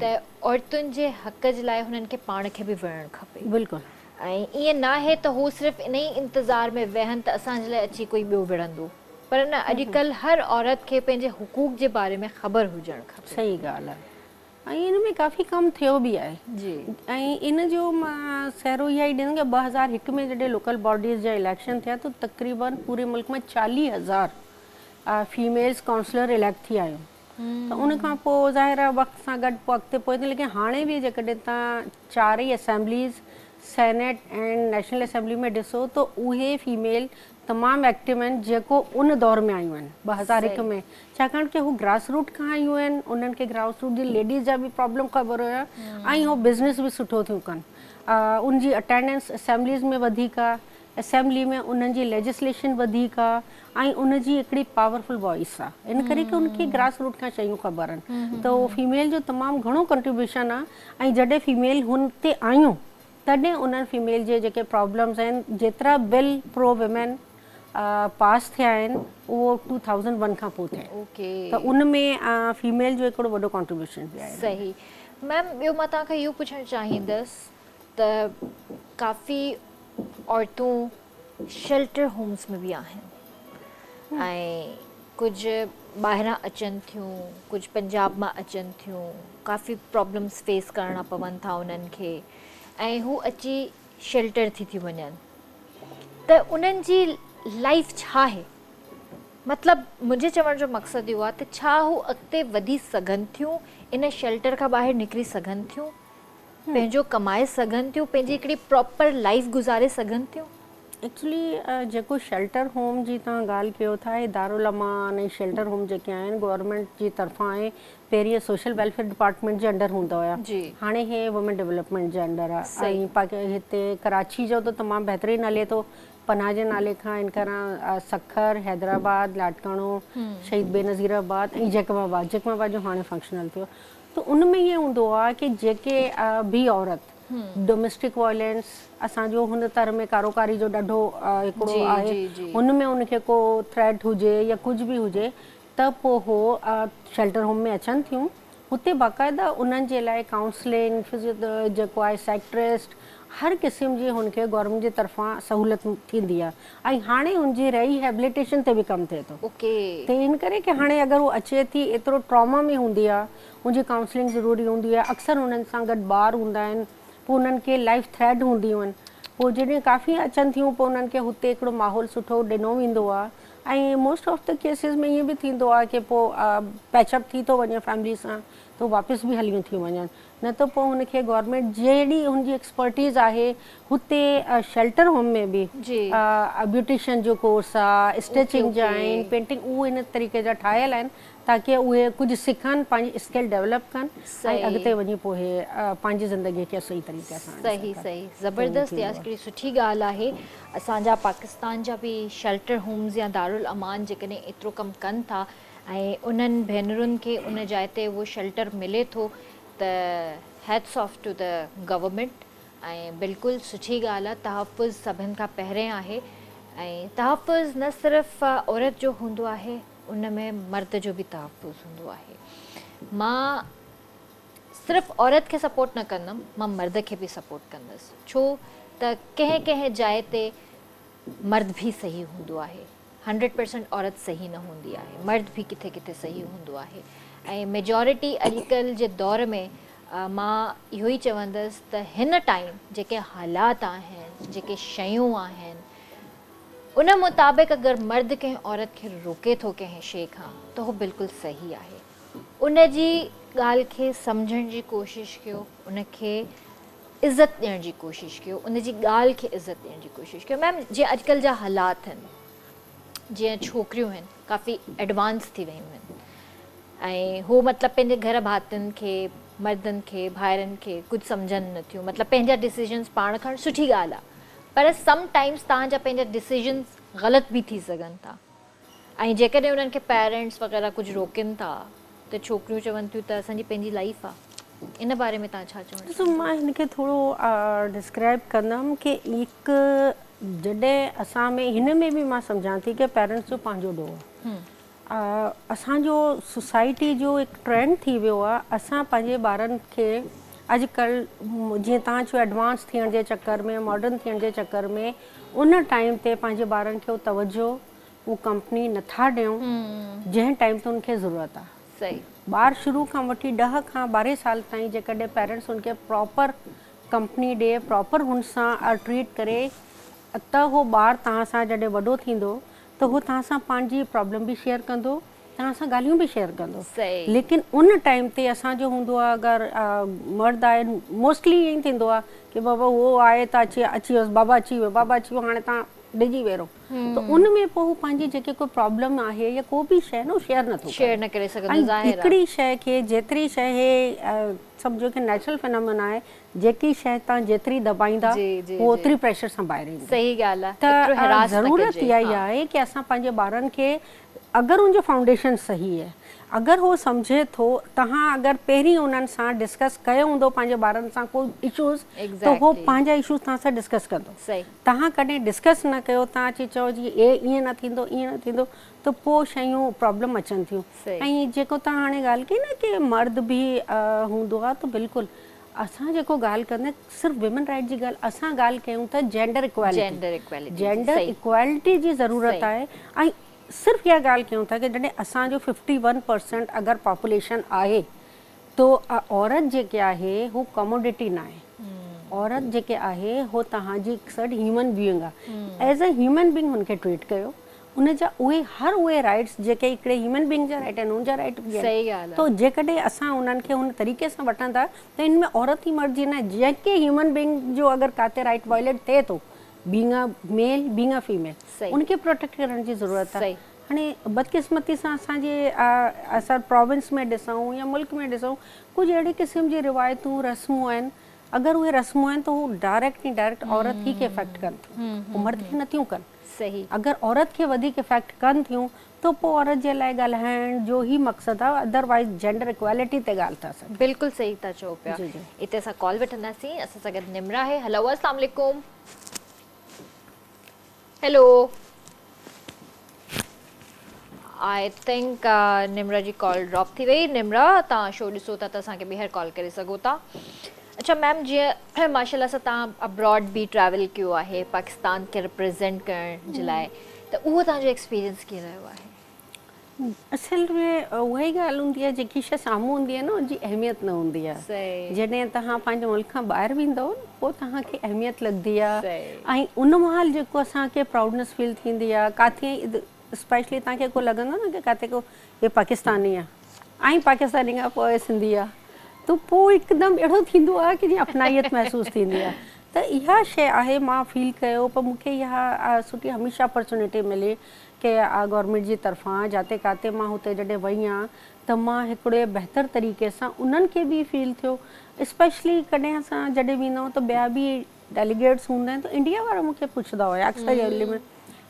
त औरतुनि जे हक़ जे लाइ हुननि खे पाण खे बि विढ़णु खपे।
बिल्कुलु।
ऐं ईअं न आहे त हू सिर्फ़ु इन ई इंतज़ार में वेहनि त असांजे लाइ अची कोई ॿियो विढ़ंदो, पर न, अॼुकल्ह हर औरत खे पंहिंजे हुकूक जे बारे में ख़बर हुजणु खपे।
सही ॻाल्हि आहे ऐं इन में काफ़ी कमु थियो बि आहे
जी।
ऐं इन जो मां सहिरो इहा ई ॾींदमि कि 2001 में जॾहिं लोकल बॉडीज़ जा इलेक्शन थिया त तक़रीबन पूरे मुल्क में 40,000 फीमेल्स काउंसलर इलेक्ट थी आहियूं। त उन खां पोइ ज़ाहिर आहे वक़्त सां गॾु पोइ अॻिते पहुते, लेकिन हाणे बि जेकॾहिं तव्हां चारई असेंबलीज़ सेनेट ऐं नेशनल असेंबली में ॾिसो त उहे फीमेल तमामु एक्टिव आहिनि जेको उन दौर में आयूं आहिनि 2001 में, छाकाणि कि हू ग्रास रूट खां आयूं आहिनि, उन्हनि खे ग्रास रूट जी लेडीज़ जा बि प्रॉब्लम ख़बर हुया ऐं उहो बिज़नेस बि सुठो थियूं कनि। उनजी अटेंडेंस असेंबलीज़ में वधीक आहे, असेंबली में उन्हनि जी लेजिस्लेशन वधीक आहे ऐं उनजी हिकिड़ी पावरफुल वॉइस आहे, इन करे कि उनखे ग्रास रूट खां शयूं ख़बर आहिनि। त उहो फीमेल जो तमामु घणो कंट्रीब्यूशन आहे ऐं जॾहिं फीमेल हुन ते आयूं तॾहिं उन्हनि फीमेल जे जेके प्रॉब्लम्स आहिनि, जेतिरा बिल प्रो विमेन पास थिया आहिनि उहो 2001 खां पोइ थिया, त उन में फीमेल जो हिकिड़ो वॾो कॉन्ट्रीब्यूशन बि आहे।
सही मैम, ॿियो मां तव्हांखां इहो पुछणु चाहींदसि त काफ़ी औरतूं शेल्टर होम्स में बि आहिनि ऐं कुझु ॿाहिरां अचनि थियूं, कुझु पंजाब मां अचनि थियूं, काफ़ी प्रॉब्लम्स फेस करणा पवनि था उन्हनि खे ऐं हू अची शेल्टर थी वञनि, त उन्हनि जी लाइफ छा आहे? मतिलबु मुंहिंजे चवण जो मक़सदु इहो आहे त छा हू अॻिते वधी सघनि थियूं, इन शेल्टर खां ॿाहिरि निकिरी सघनि थियूं, पंहिंजो कमाए सघनि थियूं, पंहिंजी हिकिड़ी प्रॉपर लाइफ गुज़ारे सघनि थियूं?
एक्चुअली जेको शेल्टर होम जी तव्हां ॻाल्हि कयो था, हे दारुल अमान ऐं शेल्टर होम जेके आहिनि गवर्नमेंट जी तरफ़ां आहे, पहिरीं सोशल वेलफेयर डिपार्टमेंट जे अंडर हूंदा हुया, हाणे हे वुमेन डेवलपमेंट जे अंडर आहे। ऐं हिते कराची जो त तमामु बहितरीनु हले थो, पनाह जे नाले खां इन करां सखर, हैदराबाद, लाटकाणो, शहीद बेनज़ीराबाद ऐं जैकमाबाद जो हाणे फंक्शनल थियो। त उन में ईअं हूंदो आहे कि जेके बि औरत डोमेस्टिक वायलेंस असांजो हुन तरह में कारोकारी जो ॾाढो हिकिड़ो आहे, हुन में उनखे को थ्रेट हुजे या कुझु बि हुजे त पोइ हो शेल्टर होम में अचनि थियूं, हुते बाक़ाइदा उन्हनि जे लाइ काउंसलिंग जेको आहे साइक्ट्रिस्ट हर क़िस्म जी हुनखे गवर्नमेंट जी तरफ़ां सहूलियत थींदी आहे ऐं हाणे हुनजी रिहेबिलिटेशन ते बि कमु थिए थो। त इन करे कि हाणे अगरि उहो अचे थी एतिरो ट्रॉमा में हूंदी आहे, हुनजी काउंसलिंग ज़रूरी हूंदी आहे, अक्सर हुननि सां गॾु ॿार हूंदा आहिनि, पोइ उन्हनि खे लाइफ थ्रेट हूंदियूं आहिनि, पोइ जॾहिं काफ़ी अचनि थियूं पोइ उन्हनि खे हुते हिकिड़ो माहौल सुठो ॾिनो वेंदो आहे ऐं मोस्ट ऑफ द केसिस में ईअं बि थींदो आहे कि पोइ पैचअप थी थो वञे फैमिली सां, त वापसि बि हलियूं थी वञनि, न त पोइ हुनखे गवर्नमेंट जहिड़ी हुनजी एक्सपर्टीज़ आहे हुते शेल्टर होम में बि ब्यूटिशियन जो कोर्स आहे, स्टिचिंग जा आहिनि, पेंटिंग उहे इन तरीक़े जा ठाहियल आहिनि ताकि उहे कुझु सिखनि, पंहिंजी स्किल डेवलप कनि ऐं अॻिते वञी पोइ पंहिंजी ज़िंदगीअ खे सही तरीक़े सां।
सही ज़बरदस्त, इहा हिकिड़ी सुठी ॻाल्हि आहे। असांजा पाकिस्तान जा बि शेल्टर होम्स या दारुल अमान जेकॾहिं एतिरो कमु कनि था ऐं उन्हनि भेनरुनि खे उन जाइ ते उहो शेल्टर मिले थो त hats off to the government ऐं बिल्कुलु सुठी ॻाल्हि आहे। तहफ़ुज़ सभिनि खां पहिरें आहे ऐं तहफ़ुज़ न सिर्फ़ु औरत जो हूंदो आहे, उन में मर्द जो बि तहफ़ुज़ हूंदो आहे। मां सिर्फ़ु औरत खे सपोर्ट न कंदमि, मां मर्द खे बि सपोर्ट कंदसि, छो त कंहिं कंहिं जाइ ते मर्द बि सही हूंदो आहे, 100% औरत सही न हूंदी आहे, मर्द बि किथे किथे सही हूंदो आहे ऐं मेजॉरिटी अॼुकल्ह जे दौर में मां इहो ई चवंदसि त हिन टाइम जेके हालात आहिनि, जेके शयूं आहिनि, उन मुताबिक़ अगरि मर्द कंहिं औरत खे रोके थो कंहिं शइ खां त उहो बिल्कुलु सही आहे। उन जी ॻाल्हि खे सम्झण जी कोशिशि कयो, उनखे इज़त ॾियण जी कोशिशि कयो, उन जी ॻाल्हि खे इज़त ॾियण जी कोशिशि कयो। मैम, जीअं अॼुकल्ह जा हालात आहिनि, जीअं छोकिरियूं आहिनि काफ़ी एडवांस थी वियूं आहिनि ऐं हू मतिलबु पंहिंजे घर भातियुनि खे, मर्दनि खे, भाइरनि खे कुझु सम्झनि नथियूं, मतिलबु पंहिंजा डिसीजन्स पाण खणणु सुठी ॻाल्हि आहे, पर समटाइम्स तव्हांजा पंहिंजा डिसीजन्स ग़लति बि थी सघनि था ऐं जेकॾहिं उन्हनि खे पेरेंट्स वग़ैरह कुझु रोकनि था त छोकिरियूं चवनि थियूं त असांजी पंहिंजी लाइफ आहे, इन बारे में तव्हां छा चवंदा?
ॾिसो, मां हिनखे थोरो डिस्क्राइब कंदमि कि हिकु जॾहिं असां में हिन में बि मां सम्झां थी कि पेरेंट्स जो पंहिंजो ॾोह आहे। असांजो सोसाइटी जो हिकु ट्रेंड थी वियो आहे, असां पंहिंजे ॿारनि खे अॼुकल्ह जीअं तव्हां चयो एडवांस थियण जे चकर में, मॉडर्न थियण जे चकर में, उन टाइम ते पंहिंजे ॿारनि खे तवजो उहो कंपनी नथा ॾियूं जंहिं टाइम ते उनखे ज़रूरत आहे।
सही,
ॿार शुरू खां वठी 10 खां 12 साल ताईं जेकॾहिं पेरेंट्स उनखे प्रॉपर कंपनी ॾिए, प्रॉपर हुन सां ट्रीट करे, त उहो ॿारु तव्हां सां जॾहिं वॾो थींदो त उहो तव्हां सां पंहिंजी प्रॉब्लम बि शेयर कंदो तव्हां सां ॻाल्हियूं बि शेयर कंदो।
सही।
लेकिन उन टाइम ते असांजो हूंदो आहे अगरि मर्द आहे मोस्टली ईअं ई थींदो आहे कि बाबा उहो आहे त अची वियोसि, बाबा अची वियो हाणे तव्हां डिॼी वेरो। त उन में पोइ हू पंहिंजी जेके कोई प्रॉब्लम आहे या को बि शइ न शेयर नथो
शेयर न करे सघंदो।
ऐं
ज़ाहिर आहे।
हिकिड़ी शइ खे जेतिरी शइ हे सम्झो कि नेचुरल फिनोमेना आहे, जेकी शइ तव्हां जेतिरी दॿाईंदा उहो ओतिरी प्रेशर सां ॿाहिरि ईंदी।
सही ॻाल्हि आहे।
त ज़रूरत इहा ई आहे कि असां पंहिंजे ॿारनि खे अगरि उनजो फाउंडेशन सही आहे, अगरि उहो सम्झे थो, तव्हां अगरि पहिरीं उन्हनि सां डिस्कस कयो हूंदो पंहिंजे ॿारनि सां कोई इशूज़, त उहो पंहिंजा इशूज़ तव्हां सां डिस्कस कंदो। तव्हां कॾहिं डिस्कस न कयो, तव्हां अची चओ जी ईअं न थींदो, ईअं न थींदो, त पोइ शयूं प्रॉब्लम अचनि थियूं। ऐं जेको तव्हां हाणे ॻाल्हि कई न कि मर्द बि हूंदो आहे, त बिल्कुलु असां जेको ॻाल्हि कंदा सिर्फ़ु विमन राइट जी ॻाल्हि असां ॻाल्हि कयूं था जेंडर इक्वालिटी जी ज़रूरत आहे। ऐं सिर्फ़ु इहा ॻाल्हि कयूं था कि जॾहिं असांजो 51% अगरि पॉपुलेशन आहे तो औरत जेके आहे हू कमोडिटी न आहे। औरत जेके आहे हू तव्हांजी सॾ ह्यूमन बीइंग आहे। एज़ अ ह्यूमन बीइंग हुनखे ट्रीट कयो, उन जा उहे राइट्स जेके हिकिड़े ह्यूमन बीइंग जा राइट आहिनि उनजा राइट बि आहिनि। तो जेकॾहिं असां उन्हनि खे हुन तरीक़े सां वठंदा त इन में औरत ई मर्जी न, जेके ह्यूमन बीइंग जो अगरि काथे राइट वायलेट थिए थो, being a male being a female, उनखे प्रोटेक्ट करण जी ज़रूरत आहे। हाणे बदकिस्मती सां असांजे असां प्रोविंस में ॾिसूं या मुल्क में ॾिसूं, कुझु अहिड़े क़िस्म जी रिवायतूं रस्मूं आहिनि, अगरि उहे रस्मूं आहिनि त हू डायरेक्ट इनडायरेक्ट औरत ई खे इफेक्ट कनि थियूं, मर्द खे नथियूं कनि।
सही।
अगरि औरत खे वधीक इफेक्ट कनि थियूं त पोइ औरत जे लाइ ॻाल्हाइण जो ई मक़सदु आहे, अदरवाइज़ जेंडर इक्वालिटी ते ॻाल्हि था सघूं।
बिल्कुलु सही था चओ पिया। हिते असां कॉल वठंदासीं, असां सां गॾु निमरा आहे। हेलो, अस्सलाम वालेकुम। Hello, I think Nimra ji call drop थी वई। निमरा, तव्हां शो ॾिसो था त असांखे ॿीहर कॉल करे सघो था। अच्छा मैम, जीअं माशाल्लाह सां तव्हां अब्रॉड बि ट्रैवल कयो आहे पाकिस्तान खे रिप्रेज़ेंट करण जे लाइ, त उहो तव्हांजो एक्सपीरियंस कीअं रहियो आहे?
असल में उहा ई ॻाल्हि हूंदी आहे, जेकी शइ साम्हूं हूंदी आहे न उनजी अहमियत न हूंदी आहे। जॾहिं तव्हां पंहिंजे मुल्क खां ॿाहिरि वेंदव पोइ तव्हांखे अहमियत लॻंदी आहे। ऐं उन महिल जेको असांखे प्राउडनेस फील थींदी आहे, काथे स्पेशली तव्हांखे को लॻंदो न कि काथे को हे पाकिस्तानी आहे ऐं पाकिस्तानी खां पोइ सिंधी आहे, त पोइ हिकदमि अहिड़ो थींदो आहे कि जीअं अपनाइयत महसूसु थींदी आहे। त इहा शइ आहे, मां फील कयो, पर मूंखे इहा सुठी हमेशह अपॉर्चुनिटी मिली कि गवर्नमेंट जी तरफ़ां जाते काथे मां हुते जॾहिं वई आहियां त मां हिकिड़े बहितर तरीक़े सां उन्हनि खे बि फील थियो। स्पेशली कॾहिं असां जॾहिं वेंदा आहियूं त ॿिया बि डेलीगेट्स हूंदा आहिनि, त इंडिया वारा मूंखे पुछंदा हुया अक्सर दिल्ली में,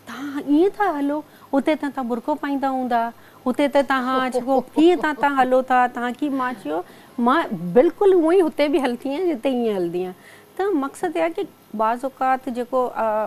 तव्हां ईअं था हलो, हुते त तव्हां बुरको पाईंदा हूंदा, हुते त तव्हां जेको कीअं तव्हां हलो था, तव्हां की मां चयो मां बिल्कुलु उहो ई हुते बि हलंदी आहियां जिते ईअं हलंदी आहियां। त मक़सदु इहा कि बाज़ औक़ात जेको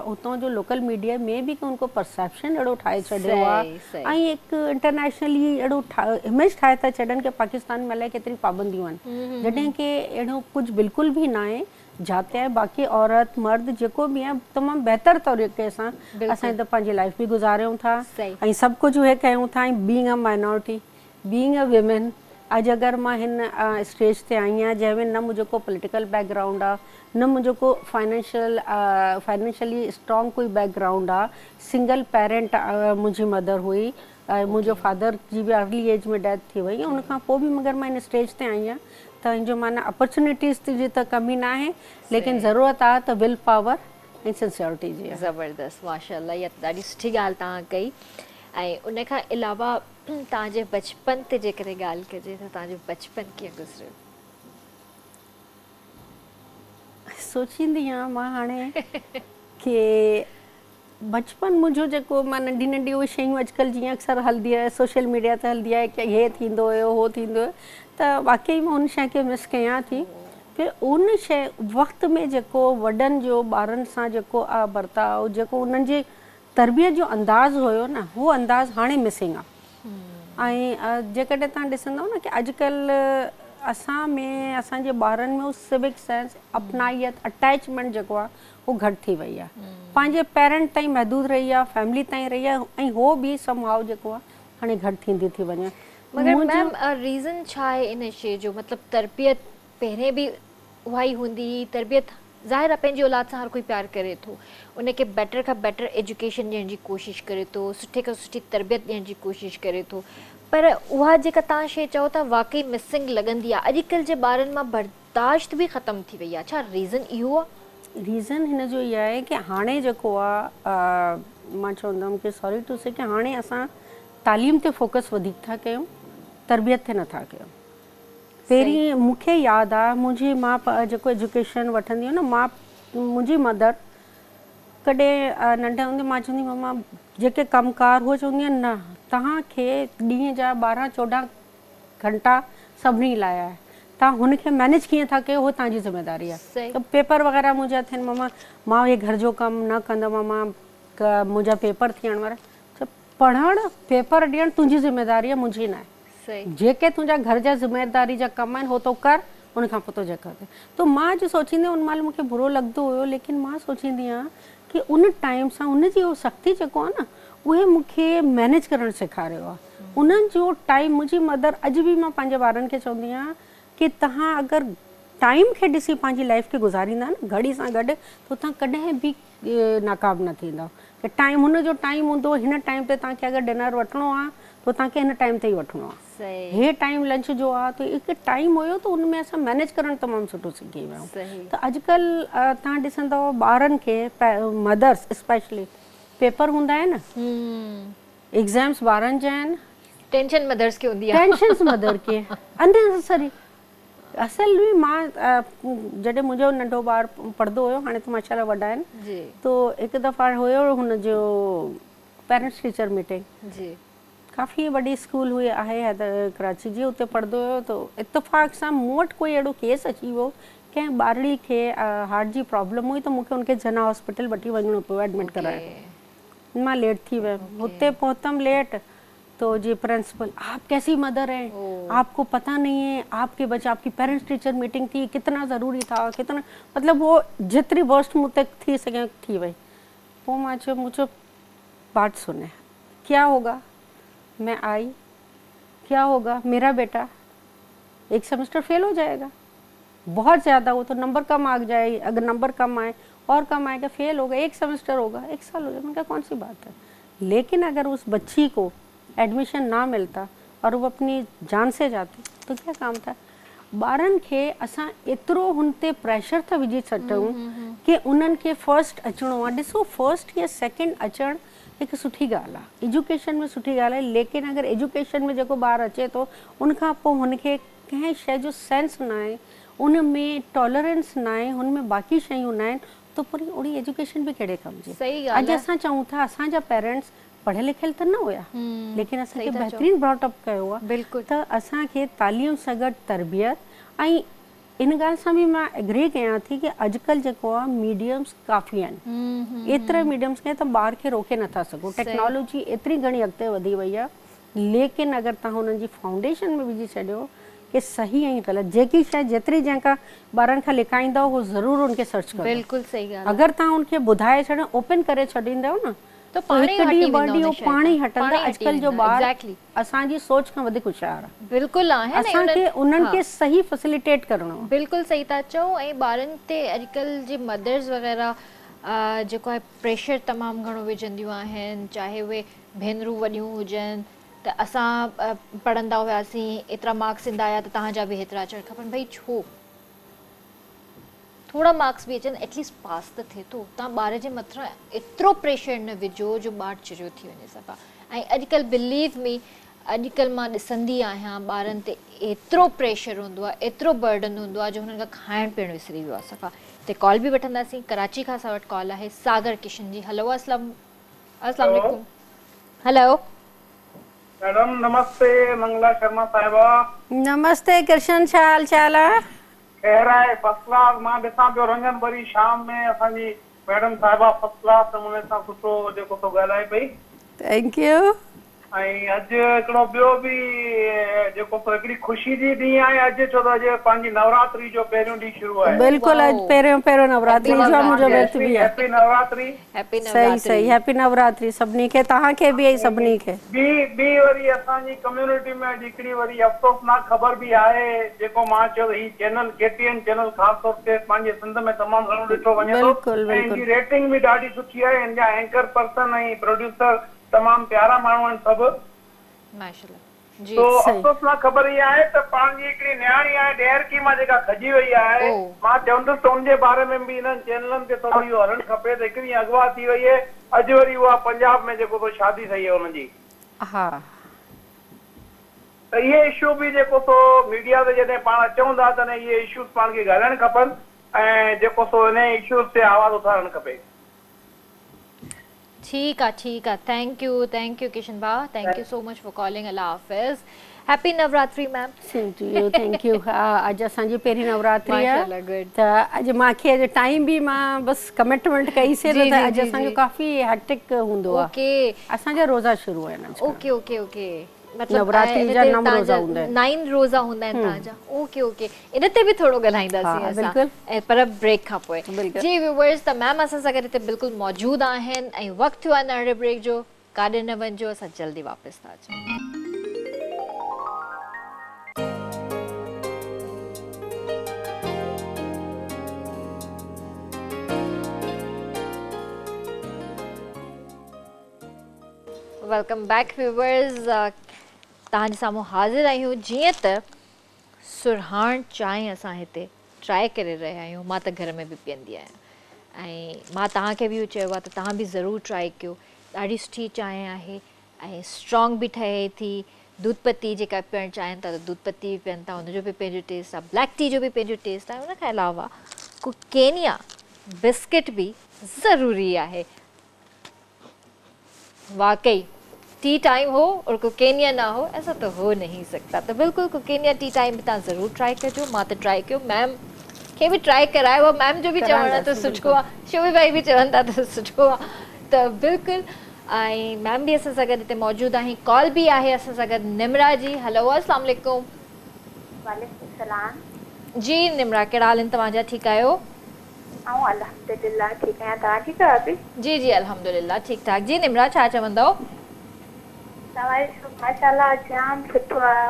हुतां जो लोकल मीडिया में बि उनको परसेप्शन अहिड़ो ठाहे छॾियो आहे ऐं हिकु इंटरनेशनली अहिड़ो इमेज ठाहे था छॾनि कि पाकिस्तान में अलाए केतिरी पाबंदियूं आहिनि, जॾहिं की अहिड़ो कुझु बिल्कुलु बि न आहे। जाते आहे बाक़ी औरत मर्द जेको बि आहे तमामु बहितर तरीक़े सां असां त पंहिंजी लाइफ बि गुज़ारियूं था ऐं सभु कुझु उहे कयूं था। ऐं being a minority, being a women, अॼु अगरि मां हिन स्टेज ते आई आहियां जंहिंमें न मुंहिंजो को पॉलिटिकल बैकग्राउंड आहे, न मुंहिंजो को फाइनेंशियली स्ट्रॉन्ग कोई बैकग्राउंड आहे, सिंगल पेरेंट मुंहिंजी मदर हुई, मुंहिंजो फादर जी बि अर्ली एज में डेथ थी वई, उन खां पोइ बि मगर मां हिन स्टेज ते आई आहियां। त हिनजो माना अपॉर्चुनिटीज़ जी त कमी न आहे, लेकिन ज़रूरत आहे त विल पावर ऐं सिंसियरिटी जी।
ज़बरदस्त, माशाल्लाह, इहा ॾाढी सुठी ॻाल्हि तव्हां कई। ऐं उन खां अलावा तव्हांजे बचपन ते जेकॾहिं ॻाल्हि कजे त तव्हांजो बचपन कीअं गुज़रियो?
सोचींदी आहियां मां हाणे कि बचपन मुंहिंजो जेको मां नंढी नंढी उहे शयूं अॼुकल्ह जीअं अक्सर हलंदी आहे, सोशल मीडिया ते हलंदी आहे कि हे थींदो हुयो, हो थींदो हुयो, त वाक़ई मां उन शइ खे मिस कयां थी। फिर उन शइ वक़्त में जेको वॾनि जो ॿारनि सां जेको बर्ताव, जेको उन्हनि जी तरबियत जो अंदाज़ हुयो न, उहो अंदाज़ हाणे मिसिंग आहे। ऐं जेकॾहिं तव्हां ॾिसंदव न कि अॼुकल्ह असां में असांजे ॿारनि में उहो सिविक सेंस, अपनाइयत, अटैचमेंट जेको आहे उहो घटि थी वई आहे, पंहिंजे पेरेंट ताईं महदूद रही आहे, फैमिली ताईं रही आहे, ऐं उहो बि समहाउ जेको आहे हाणे घटि थींदी थी वञे।
मगर मैम रीज़न छा आहे इन शइ जो? मतिलबु तरबियत पहिरें बि उहा ई हूंदी हुई, तरबियत ज़ाहिर आहे पंहिंजी औलाद सां हर कोई प्यारु करे थो, उनखे बेटर खां बेटर एजुकेशन ॾियण जी कोशिशि करे थो, सुठे खां सुठी तरबियत ॾियण जी कोशिशि करे थो, पर उहा जेका तव्हां शइ चओ था वाकई मिसिंग लॻंदी आहे। अॼुकल्ह जे ॿारनि मां बर्दाश्त बि ख़तमु थी वई आहे, छा रीज़न इहो आहे?
रीज़न हिन जो इहा आहे की हाणे जेको आहे मां चवंदमि की सॉरी टू से कि हाणे असां तालीम ते फोकस वधीक था कयूं, तरबियत ते नथा कयूं। पहिरीं मूंखे यादि आहे मुंहिंजी मां जेको एजुकेशन वठंदी हुई न, मां मुंहिंजी मदर कॾहिं नंढे हूंदे मां चवंदी मम्मा जेके कमकार हुआ चवंदी न तव्हांखे ॾींहं जा 12-14 घंटा सभिनी लाइ आहे, तव्हां हुनखे मैनेज कीअं था कयो उहो तव्हांजी ज़िम्मेदारी आहे। त पेपर वग़ैरह मुंहिंजा थियनि मम्मा मां इहे घर जो कमु न कंदमि, मम्मा मुंहिंजा पेपर थियण वारा, पढ़णु पेपर ॾियणु तुंहिंजी ज़िम्मेदारी आहे, मुंहिंजी न आहे। जेके तुंहिंजा घर जा ज़िम्मेदारी जा कम आहिनि हो तो कर, उन खां पोइ तो जेका थिए। तो मां अॼु सोचींदी उन महिल मूंखे बुरो लॻंदो हुयो, लेकिन मां सोचींदी आहियां कि उन टाइम सां उनजी उहो सख़्ती जेको आहे न उहे मूंखे मैनेज करणु सेखारियो आहे। उन्हनि जो टाइम मुंहिंजी मदर अॼु बि मां पंहिंजे ॿारनि खे चवंदी आहियां कि तव्हां अगरि टाइम खे ॾिसी पंहिंजी लाइफ खे गुज़ारींदा न घड़ी सां गॾु त तव्हां कॾहिं बि नाकाम न थींदव। कि टाइम हुनजो टाइम हूंदो, हिन टाइम ते तव्हांखे अगरि डिनर वठिणो आहे त तव्हांखे हिन टाइम ते ई वठिणो आहे। हे टाइम लंच जो आहे त हिकु टाइम हुयो त उनमें असां मैनेज करणु तमामु सुठो सिखी विया आहियूं। त अॼुकल्ह तव्हां ॾिसंदव ॿारनि खे मदर्स स्पेशली पेपर हूंदा आहिनि, एग्ज़ाम्स ॿारनि जा आहिनि,
टेंशन मदर्स खे हूंदी आहे,
टेंशन्स मदर खे अननेसेसरी। असल में मां जॾहिं मुंहिंजो नंढो ॿारु पढ़ंदो हुयो, हाणे त माशाल्लाह वॾा आहिनि, तो हिकु दफ़ा हुयो हुनजो पेरेंट्स टीचर मीटिंग, काफ़ी वॾी स्कूल हुई आहे कराची जी, उते पढ़ंदो हुयो। त इत्तेफ़ाक़ सां मूं वटि कोई अहिड़ो केस अची वियो कंहिं ॿारड़ी खे हार्ट जी प्रॉब्लम हुई त मूंखे उनखे जना हॉस्पिटल वठी वञिणो पियो एडमिट कराइण। मां लेट थी वियमि, हुते पहुतमि लेट, तो जी प्रिंसिपल आप कैसी मदर हैं, आपको पता नहीं है आपके बच्चे, आपकी पेरेंट्स टीचर मीटिंग थी, कितना ज़रूरी था, कितना मतलब वो जितनी वर्स्ट मुझ तक थी सके थी वही। वो मुझे बात सुने, क्या होगा, मैं आई, क्या होगा, मेरा बेटा एक सेमेस्टर फेल हो जाएगा, बहुत ज़्यादा वो तो नंबर कम आ जाए, अगर नंबर कम आए और कम आएगा, फेल होगा, एक सेमेस्टर होगा, 1 साल हो जाएगा। मैंने कहा कौन सी बात है। लेकिन अगर उस बच्ची को एडमिशन ना मिलता और वो अपनी जान से जाती तो क्या काम था। ॿारनि खे असां एतिरो हुन ते प्रेशर था विझी छॾूं कि उन्हनि खे फर्स्ट अचिणो आहे। ॾिसो फर्स्ट या सेकेंड अचणु हिकु सुठी ॻाल्हि आहे, एजुकेशन में सुठी ॻाल्हि आहे, लेकिन अगरि एजुकेशन में जेको ॿारु अचे थो उनखां पोइ हुनखे कंहिं शइ जो सेंस न आहे, उन में टॉलरेंस न आहे, हुन में बाक़ी शयूं न आहिनि, त पूरी ओड़ी एजुकेशन बि कहिड़े कम जी। अॼु असां चऊं था असांजा पेरेंट्स पढ़ियल लिखियल त न हुया, लेकिन असांखे बहितरीन ब्रॉटअप कयो आहे। बिल्कुलु, त असांखे तालीम सां गॾु तरबियत ऐं इन ॻाल्हि सां बि मां एग्री कयां थी कि अॼुकल्ह जेको आहे मीडियम्स काफ़ी आहिनि, एतिरा मीडियम्स खे त ॿार खे रोके नथा सघो। टेक्नोलॉजी एतिरी घणी अॻिते वधी वई आहे, लेकिन अगरि तव्हां हुननि जी फाउंडेशन में विझी छॾियो कि सही ऐं ग़लति, जेकी शइ जेतिरी जंहिंखां ॿारनि खां लिकाईंदव उहो ज़रूरु उनखे सर्च कयो। बिल्कुलु सही ॻाल्हि। अगरि तव्हां उनखे ॿुधाए छॾियो, ओपन करे छॾींदव न तो पाणी हटंदा। अॼुकल्ह जो ॿार असांजी सोच खां वधीक होशियार आहे। बिल्कुलु आहे, असांखे उन्हनि खे सही फैसिलिटेट करणो।
बिल्कुलु सही था चओ। ऐं ॿारनि ते अॼुकल्ह जे मदर्स वग़ैरह जेको आहे प्रेशर तमामु घणो विझंदियूं आहिनि, चाहे उहे भेनरूं वॾियूं हुजनि, त असां पढ़ंदा हुआसीं एतिरा मार्क्स ईंदा हुआ त तव्हांजा बि हेतिरा अचणु खपनि। भई छो थोड़ा मार्क्स भी अचनि, एटलीस्ट पास त थिए थो। तव्हां ॿार जे मथां एतिरो प्रेशर न विझो जो ॿारु चिरियो थी वञे सफ़ा। ऐं अॼुकल्ह बिलीव मी, अॼुकल्ह मां ॾिसंदी आहियां ॿारनि ते एतिरो प्रेशर हूंदो आहे, एतिरो बर्डन हूंदो आहे जो हुननि खां खाइण पीअण विसरी वियो आहे सफ़ा। हिते कॉल बि वठंदासीं। कराची खां असां वटि कॉल आहे सागर किशन जी। हलो, अस्सलाम वालेकुम। हेलो
मैडम, नमस्ते। मंगला शर्मा साहिबा।
नमस्ते कृष्ण, छा हाल चाल आहे?
खैर आहे, फर्स्ट क्लास। मां ॾिसां पियो रंगन भरी शाम में असांजी मैडम साहिबा फर्स्ट क्लास नमूने सां सुठो जेको सो ॻाल्हाए पई।
Thank U.
ऐं अॼु हिकिड़ो ॿियो बि जेको सो हिकिड़ी ख़ुशी जी ॾींहुं आहे अॼु, छो त अॼु पंहिंजी नवरात्रि जो पहिरियों ॾींहुं शुरू आहे।
बिल्कुलु, अॼु पहिरियों नवरात्रि जो मुंहिंजो विर्त बि आहे।
हैप्पी नवरात्रि।
सही हैप्पी नवरात्रि सभिनी खे, तव्हांखे बि ऐं सभिनी खे।
ॿी वरी असांजी कम्युनिटी में अॼु हिकिड़ी वरी अफ़सोसनाक ख़बर बि आहे, जेको मां चयो ही चैनल KTN चैनल ख़ासि तौर ते पंहिंजे सिंध में तमामु घणो ॾिठो वञे थो। हिनजी रेटिंग बि ॾाढी सुठी आहे। हिन जा एंकर पर्सन ऐं प्रोड्यूसर तमामु प्यारा माण्हू आहिनि सभु।
जी,
तो
सही।
अफ़सोस ना ख़बर इहा आहे त पाण जी हिकिड़ी नियाणी आहे डेहरकी मां जेका खजी वई आहे,
ओ।
मां चवंदुसि त उनजे बारे में बि इन्हनि चैनलनि ते थोरो इहो हलणु खपे त हिकिड़ी अगवा थी वई आहे, अॼु वरी उहा पंजाब में जेको शादी थी आहे हुनजी।
हा
त इहे इशू बि जेको सो मीडिया ते जॾहिं पाण अचूं था त इहे इशूज़ पाण खे ॻाल्हाइणु खपनि ऐं जेको सो इन इशूज़ ते आवाज़ उथारणु खपे।
ठीक है, थैंक यू किशन भाउ, thank you so much for calling. अल्लाह हाफिज़, happy Navratri ma'am.
Same to you, thank you. हा अॼु असांजी पहिरीं नवरात्रि आहे
माशाल्लाह, गुड।
त अॼु मूंखे अॼु टाइम बि मां बसि कमिटमेंट कईसीं
जी,
त
जी,
अॼु
जी,
असांजो
जी।
काफ़ी हैक्टिक हूंदो आहे।
ओके
असांजा रोज़ा शुरू आहिनि अॼु खां।
ओके ओके ओके, मतलब
नवरात्रि जा 9 रोज़ा हूंदा आहिनि।
9 रोज़ा हूंदा आहिनि तव्हांजा। ओके ओके, इन ते बि थोरो ॻाल्हाईंदासीं
हा,
असां
बिल्कुलु।
ऐं पर ब्रेक खां पोइ।
बिल्कुलु।
जी व्यूअर्स, त मैम असां सां गॾु हिते बिल्कुलु मौजूदु आहिनि ऐं वक़्तु थियो आहे नंढे ब्रेक जो। काॾे न वञिजो, असां जल्दी वापसि था अचूं। वेलकम बैक व्यूअर्स, तव्हांजे साम्हूं हाज़िर आहियूं। जीअं त सुरहाण चांहि असां हिते ट्राए करे रहिया आहियूं, मां त घर में बि पीअंदी आहियां ऐं मां तव्हांखे बि चयो आहे त तव्हां बि ज़रूरु ट्राए कयो। ॾाढी सुठी चांहि आहे ऐं स्ट्रॉन्ग बि ठहे थी। दूध पत्ती जेका पियणु चाहिनि था त दूध पत्ती बि पीअनि था, हुनजो बि पंहिंजो टेस्ट आहे। ब्लैक टी जो बि पंहिंजो टेस्ट आहे। हुन खां अलावा कुकेनिया बिस्किट बि ज़रूरी आहे। वाकई टी टाइम हो और कुकेनिया ना हो, ऐसा तो हो नहीं सकता। तो बिल्कुल कुकेनिया टी टाइम भी तव्हां ज़रूरु ट्राए कजो। मां त ट्राए कयो, मैम खे बि ट्राए करायो आहे। मैम जो बि चवणु आहे त सुठो आहे, शोभी भाई बि चवनि था त सुठो आहे। त बिल्कुलु, ऐं मैम बि असां सां गॾु हिते मौजूदु आहिनि। कॉल बि आहे असां सां गॾु निमरा जी। हलो, अस्सलाम वालेकुम।
वालेकुम सलाम।
जी निमरा, कहिड़ा हाल आहिनि तव्हांजा? ठीकु आहियो?
ऐं अल्हम्दुलिल्लाह ठीकु आहियां, तव्हां ठीकु आहियो अभी?
जी जी अल्हम्दुलिल्लाह ठीकु ठाक। जी निमरा, छा चवंदव?
तव्हांजो माशाल्लाह जाम सुठो आहे।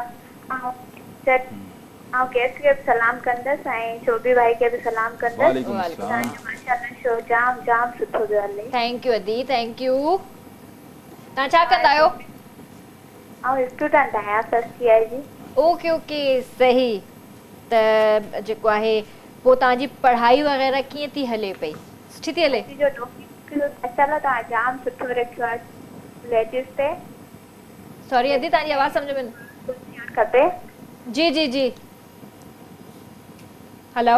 ऐं गेस्ट खे बि सलाम कंदसि ऐं शोभी भाई खे बि सलाम कंदसि। तव्हांजो माशाल्लाह शो जाम जाम सुठो पियो हले।
थैंक यू अदी, थैंक यू। तव्हां छा कंदा आहियो?
ऐं स्टूडेंट आहियां फर्स्ट ईयर जी।
ओके ओके, सही। त जेको आहे पोइ तव्हांजी पढ़ाई वग़ैरह कीअं थी हले पई? सुठी थी हले?
जो टॉपिक माशाल्लाह तव्हां जाम सुठो रखियो आहे लेडीज़ ते।
सॉरी अदी, तव्हांजी आवाज़ सम्झ में
खपे।
जी जी जी, हेलो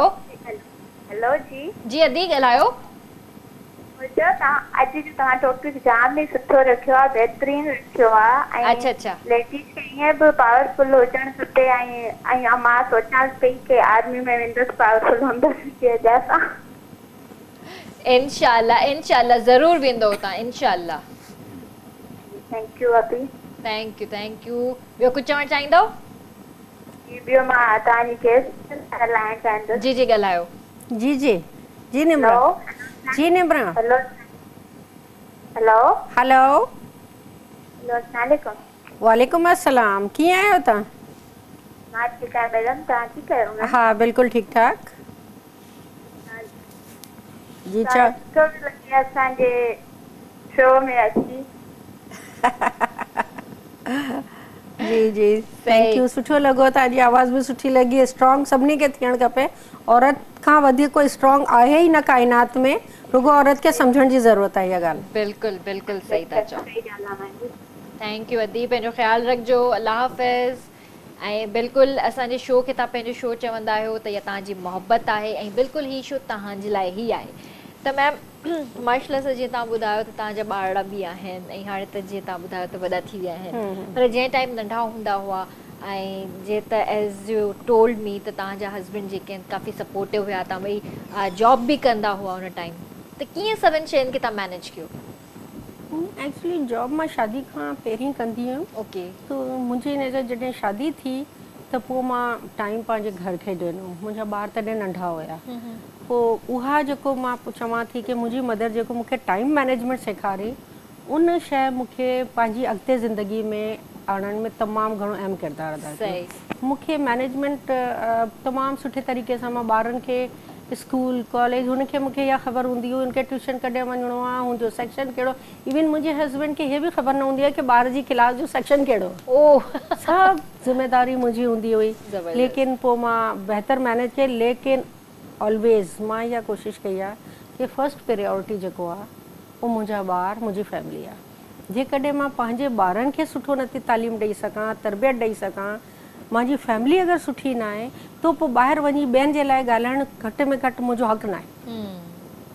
हेलो जी
जी अदी ॻाल्हायो।
मुंहिंजो तव्हां अॼु जो तव्हां टॉपिक जाम ई सुठो रखियो आहे, बहितरीनु रखियो आहे।
अच्छा अच्छा,
लेडीज़ खे ईअं बि पावरफुल हुजणु खपे ऐं मां सोचां पई की आर्मी में वेंदसि पावरफुल हूंदसि जी वजह सां।
इंशाल्लाह इंशाल्लाह ज़रूरु वेंदो तव्हां, इंशाल्लाह।
थैंक यू अभी।
Thank U thank U. ॿियो कुझु चवणु चाहींदव?
ॿियो मां तव्हांजी गेस्ट ॻाल्हाइणु चाहींदसि।
जी जी ॻाल्हायो।
जी जी जी निमरा। जी Nimra.
Hello hello
hello
hello अस्सलाम वालेकुम।
वालेकुम अस्सलाम। कीअं आहियो तव्हां?
मां ठीकु आहियां मैडम, तव्हां ठीकु आहियो?
हा बिल्कुलु ठीकु ठाक। जी छा
सुठो लॻे असांजे शो में अची।
जी जी थैंक यू, सुठो लॻो। तव्हांजी आवाज़ बि सुठी लॻी। स्ट्रॉन्ग सभिनी खे थियणु खपे। औरत खां वधीक कोई स्ट्रॉन्ग आहे ई न काइनात में, रुगो औरत खे सम्झण जी ज़रूरत आहे। इहा ॻाल्हि
बिल्कुलु बिल्कुलु सही था चओ।
सही ॻाल्हि आहे मुंहिंजी।
थैंक यू अदी, पंहिंजो ख़्यालु रखिजो। अल्लाह हाफ़िज़। ऐं बिल्कुलु असांजे शो खे तव्हां पंहिंजो शो चवंदा आहियो त इहा तव्हांजी मोहबत आहे ऐं बिल्कुलु हीउ शो तव्हांजे लाइ ई आहे। त मैम माशाल्लाह सां जीअं तव्हां ॿुधायो त तव्हांजा ॿार बि आहिनि ऐं हाणे त जीअं तव्हां ॿुधायो त वॾा थी विया आहिनि, पर जंहिं टाइम नंढा हूंदा हुआ ऐं जीअं त एज़ यू टोल्ड मी त तव्हांजा हस्बैंड जेके आहिनि काफ़ी सपोर्टिव हुया, तव्हां ॿई जॉब बि कंदा हुआ हुन टाइम, त कीअं सभिनि शयुनि खे तव्हां मैनेज कयो?
एक्चुअली जॉब मां शादी खां पहिरीं कंदी हुयमि।
ओके।
त मुंहिंजी हिन जॾहिं शादी थी त पोइ मां टाइम पंहिंजे घर खे ॾिनो। मुंहिंजा ॿार तॾहिं नंढा हुया। पोइ उहा जेको मां चवां थी की मुंहिंजी मदर जेको मूंखे टाइम मैनेजमेंट सेखारी, उन शइ मूंखे पंहिंजी अॻिते ज़िंदगी में आणण में तमामु घणो अहम किरदारु अदा कयो। मूंखे मैनेजमेंट तमामु सुठे तरीक़े सां मां ॿारनि खे स्कूल कॉलेज उनखे मूंखे इहा ख़बर हूंदी हुई उनखे ट्यूशन कॾहिं वञिणो आहे हुनजो सेक्शन कहिड़ो इवन मुंहिंजे हस्बैंड खे इहे बि ख़बर न हूंदी आहे कि ॿार जी क्लास जो सेक्शन कहिड़ो
ओह
सभु ज़िम्मेदारी मुंहिंजी हूंदी हुई
ज़बरदस्त।
लेकिन पोइ मां बहितर मैनेज कई लेकिन ऑलवेज़ मां इहा कोशिशि कई आहे कि फर्स्ट प्रायोरिटी जेको आहे उहो मुंहिंजा ॿार मुंहिंजी फैमिली आहे। जेकॾहिं मां पंहिंजे ॿारनि खे सुठो नथी तालीम ॾेई सघां तरबियत ॾेई सघां मुंहिंजी फैमिली अगरि सुठी न आहे त पोइ ॿाहिरि वञी ॿियनि जे लाइ ॻाल्हाइणु घटि में घटि मुंहिंजो हक़ न आहे।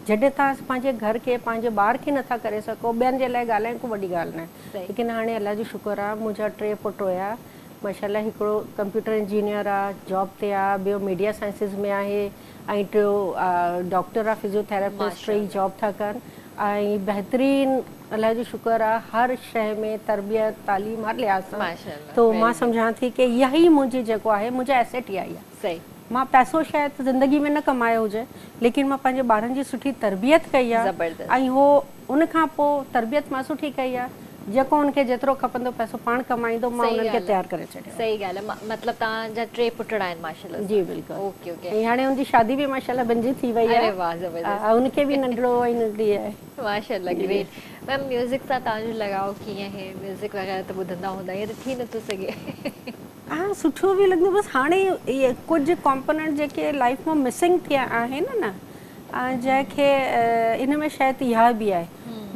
जॾहिं तव्हां पंहिंजे घर खे पंहिंजे ॿार खे नथा करे सघो ॿियनि जे लाइ ॻाल्हाइण को वॾी ॻाल्हि न आहे। लेकिन हाणे अलाह जो शुक्र आहे मुंहिंजा 3 पुट हुया माशाल्लाह हिकिड़ो कंप्यूटर इंजीनियर आहे जॉब ते आहे ॿियो मीडिया साइंसिस में आहे ऐं टियों डॉक्टर आहे फिजियोथेरेपिस्ट 3 जॉब था कनि ऐं बहितरीनु अलाह जो शुक्र आहे हर शइ में तरबियत तालीम हर लिहाज़ सां तो मां सम्झां थी कि इहा ई मुंहिंजी जेको आहे मुंहिंजा एसेट ई आहे।
सही
मां पैसो शायदि ज़िंदगी में न कमायो हुजे लेकिन मां पंहिंजे ॿारनि जी सुठी तरबियत कई आहे ऐं उहो उन खां पोइ तरबियत मां सुठी कई आहे जेको उनखे जेतिरो खपंदो पैसो पाण कमाईंदो मां उन्हनि खे तयारु करे छॾियो।
सही ॻाल्हि आहे मतिलबु तव्हांजा 3 पुटड़ आहिनि माशाल्लाह।
जी बिल्कुलु
ओके ओके
ऐं हाणे उनजी शादी बि माशाल्लाह बंजी थी वई आहे।
अरे वाह ज़बरदस्त
उनखे बि नंढड़ो ऐं नंढड़ी आहे
माशाल्लाह ग्रेट। मैम म्यूज़िक सां तव्हांजो लॻाव कीअं आहे म्यूज़िक वग़ैरह त ॿुधंदा हूंदा ईअं त थी नथो सघे।
हा सुठो बि लॻंदो बसि हाणे इहे कुझु कॉम्पोनेंट जेके लाइफ में मिसिंग थिया आहिनि न जंहिंखे इन में शायदि इहा बि आहे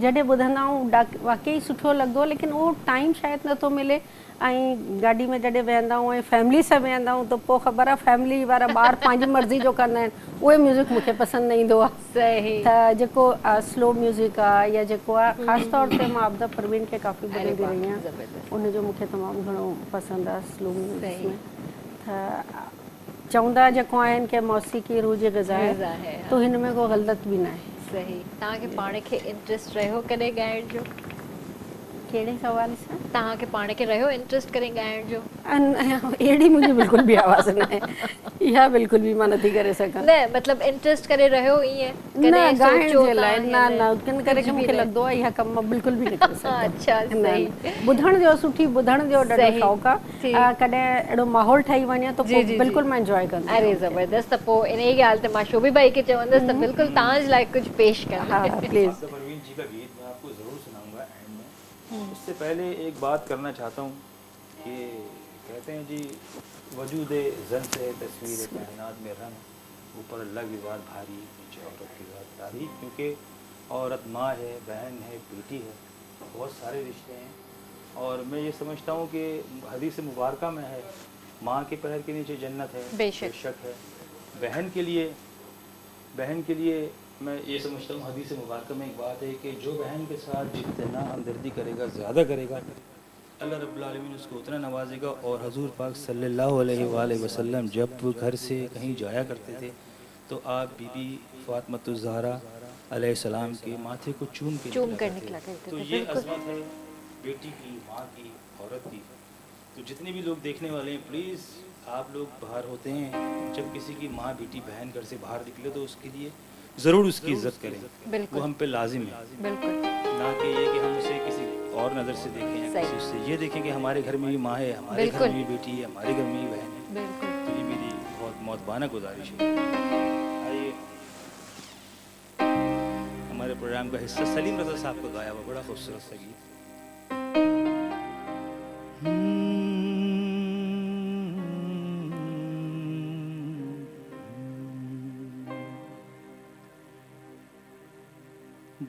जॾहिं ॿुधंदा आहियूं वाक़ई सुठो लॻंदो लेकिन उहो टाइम शायदि नथो मिले ऐं गाॾी में जॾहिं वेहंदा आहियूं ऐं फैमिली सां वेहंदा आहियूं त पोइ ख़बर आहे फैमिली वारा ॿार पंहिंजी मर्ज़ी जो कंदा आहिनि उहे म्यूज़िक मूंखे पसंदि न ईंदो आहे।
सही
त जेको स्लो म्यूज़िक आहे या जेको आहे ख़ासि तौर ते मां आबदा परवीन खे काफ़ी ॿुधंदी रही आहियां उनजो मूंखे तमामु घणो पसंदि आहे स्लो म्यूज़िक में। त चवंदा जेको आहिनि कि मौसीक़ी रूह जी ग़िज़ा आहे तो हिन में को ग़लति बि न आहे।
सही तव्हांखे पाण खे इंट्रस्ट रहियो कॾहिं ॻाइण जो
कहिड़े सवाल सां
तव्हांखे पाण खे रहियो इंट्रस्ट करे ॻाइण जो
अहिड़ी मुंहिंजी बिल्कुलु बि आवाज़ न आहे इहा बिल्कुलु बि मां नथी करे सघां
न मतिलबु इंट्रस्ट करे रहियो ईअं
न ॻाइण जे लाइ न किन करे कि मूंखे लॻंदो आहे इहा कमु मां बिल्कुलु बि न करे सघां।
अच्छा सही
ॿुधण जो सुठी ॿुधण जो ॾाढो शौक़ु आहे कॾहिं अहिड़ो माहौल ठही वञे त पोइ बिल्कुलु मां इंजॉय कंदी
अरे ज़बरदस्त त पोइ इन ई ॻाल्हि ते मां शोभी भाई खे चवंदसि त बिल्कुलु तव्हांजे लाइ कुझु पेश
हा प्लीज़।
परवीन जी का गीत मैं आपको ज़रूर सुनाऊंगा एंड में। उससे पहले एक बात करना चाहता हूँ कि कहते हैं जी वजूद जन से तस्वीर कायनात में रंग ऊपर अल्लाह की ज़ात भारी नीचे औरत की ज़ात तारी क्योंकि औरत माँ है बहन है बेटी है बहुत सारे रिश्ते हैं और मैं ये समझता हूँ कि हदीस मुबारका में है माँ के पैर के नीचे जन्नत है बेशक है। बहन के लिए मैं ये समझता हूँ हदीस मुबारका में एक बात है कि जो बहन के साथ जितना हमदर्दी करेगा ज़्यादा करेगा अल्लाह रब्बुल आलमीन उसको उतना नवाजेगा। और हजूर पाक सल्लल्लाहु अलैहि वसल्लम जब घर से कहीं जाया करते थे तो आप बीबी फातिमा ज़हरा अलैहिस्सलाम के माथे को चूम कर निकला करते थे। तो ये अज़मत है बेटी की माँ की औरत की। तो जितने भी लोग देखने वाले हैं प्लीज़ आप लोग बाहर होते हैं जब किसी की माँ बेटी बहन घर से बाहर निकले तो उसके लिए ज़रूर उसकी इज्जत करें वो हम पे लाजिम है
बिल्कुल
ना कि ये कि हम उसे किसी और नज़र से देखें या किसी उससे ये देखें कि हमारे घर में भी माँ है हमारे घर में भी बेटी है हमारे घर में भी बहन है। तो ये मेरी बहुत मौतबाना गुजारिश है। आइए हमारे प्रोग्राम का हिस्सा सलीम रज़ा साहब को गाया हुआ बड़ा खूबसूरत सा गीत।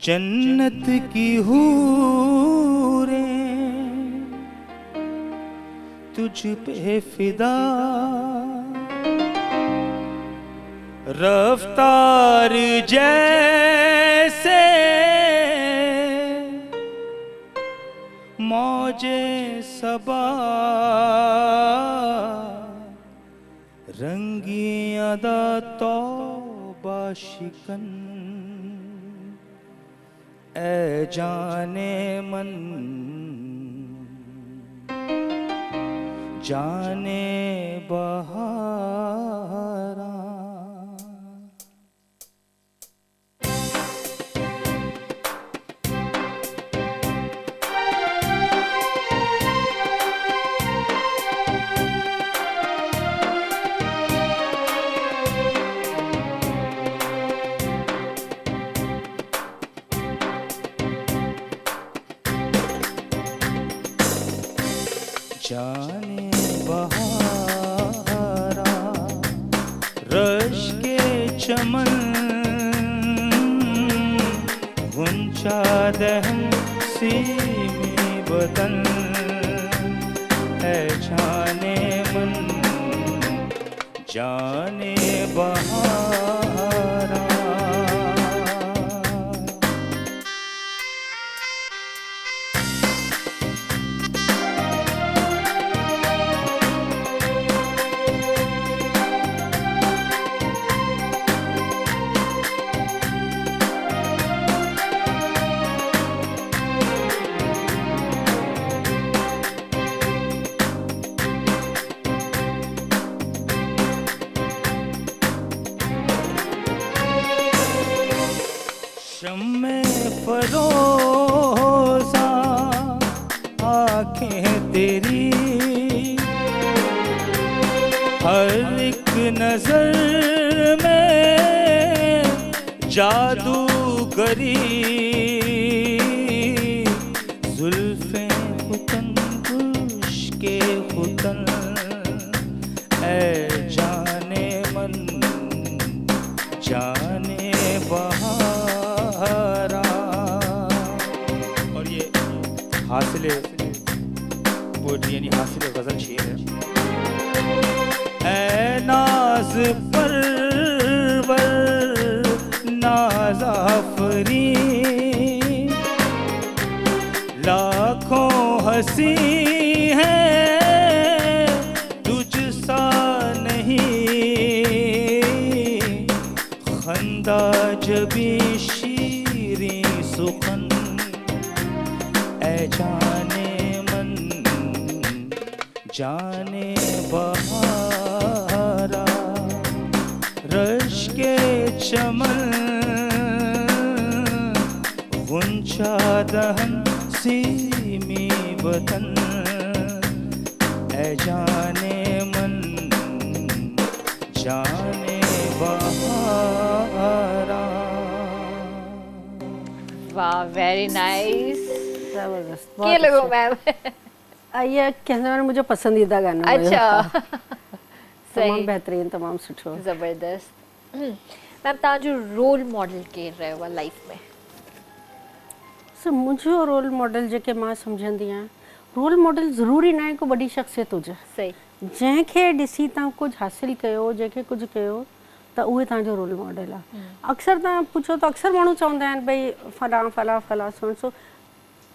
जन्नत की हूरें तुझ पे फिदा रफ्तार जैसे मौजे सबा रंगी अदा तौबा शिकन ए जाने मन जाने बहारा। जाने बहारा रश के चमन गुंचा दहन सीमी बदन है जाने मन जाने बहारा। शम्मे फरोज़ा आँखें तेरी हर एक नजर में जादूगरी जुल्फ़ें खुतन खुश के खुतन ऐ जाने मन जाने बहारा। और ये हासिले पोएट्री यानी हासिले गजल शेर है। ऐ नाज परवर नाज आफरी लाखों हंसी है तुझ सा नहीं खंदा जबी शीरी सुखन ऐ जाने मन जाने बहारा रश के चमन गुंचा दहन सीमी बदन ऐ जाने मन जाने बहारा।
वाह, वेरी नाइस,
जबरदस्त,
ये लोगों मैम।
ये कहना मुझे पसंदीदा गाना है।
अच्छा
तमाम बेहतरीन, तमाम सुठो,
जबरदस्त। मैम तव्हां जो रोल मॉडल केरु रहियो आहे लाइफ में?
सो मुझो रोल मॉडल जेके मां समझंदी आहियां, रोल मॉडल ज़रूरी न आहे को वॾी शख़्सियत हुजे।
सही।
जंहिंखे ॾिसी तव्हां कुझु हासिल कयो, जंहिंखे कुझु कयो त उहे तव्हांजो रोल मॉडल आहे। अक्सर तव्हां पुछो त अक्सर माण्हू चवंदा आहिनि भई फलां फलां फलां सो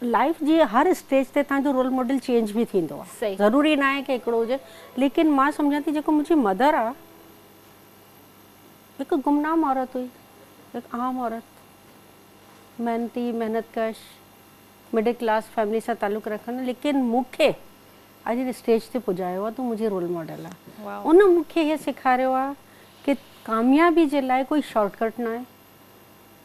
लाइफ जी हर स्टेज ते तव्हांजो रोल मॉडल चेंज बि थींदो आहे। ज़रूरी न आहे कि हिकिड़ो हुजे, लेकिन मां सम्झां थी जेको मुंहिंजी मदर आहे हिकु गुमनाम औरत हुई, हिकु आम औरत, मेहनती, मेहनतकश, मिडिल क्लास फैमिली सां ताल्लुक़ रखनि, लेकिन मूंखे अॼु हिन स्टेज ते पुॼायो आहे त मुंहिंजी रोल मॉडल आहे। उन मूंखे इहे सेखारियो आहे कि कामयाबी जे लाइ कोई शॉर्टकट न आहे।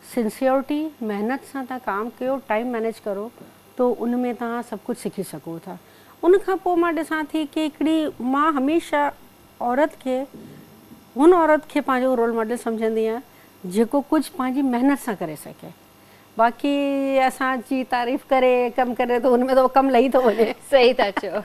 सिंसियोरिटी, मेहनत सां तव्हां काम कयो, टाइम मैनेज करो, तो उन में तव्हां सभु कुझु सिखी सघो था। उन खां पोइ मां ॾिसां थी कि हिकिड़ी मां हमेशह औरत खे, हुन औरत खे पंहिंजो रोल मॉडल सम्झंदी आहियां जेको कुझु पंहिंजी महिनत सां करे सघे। बाक़ी असांजी तारीफ़ करे कमु करे तो हुन में तो कमु लही थो वञे।
सही था चओ।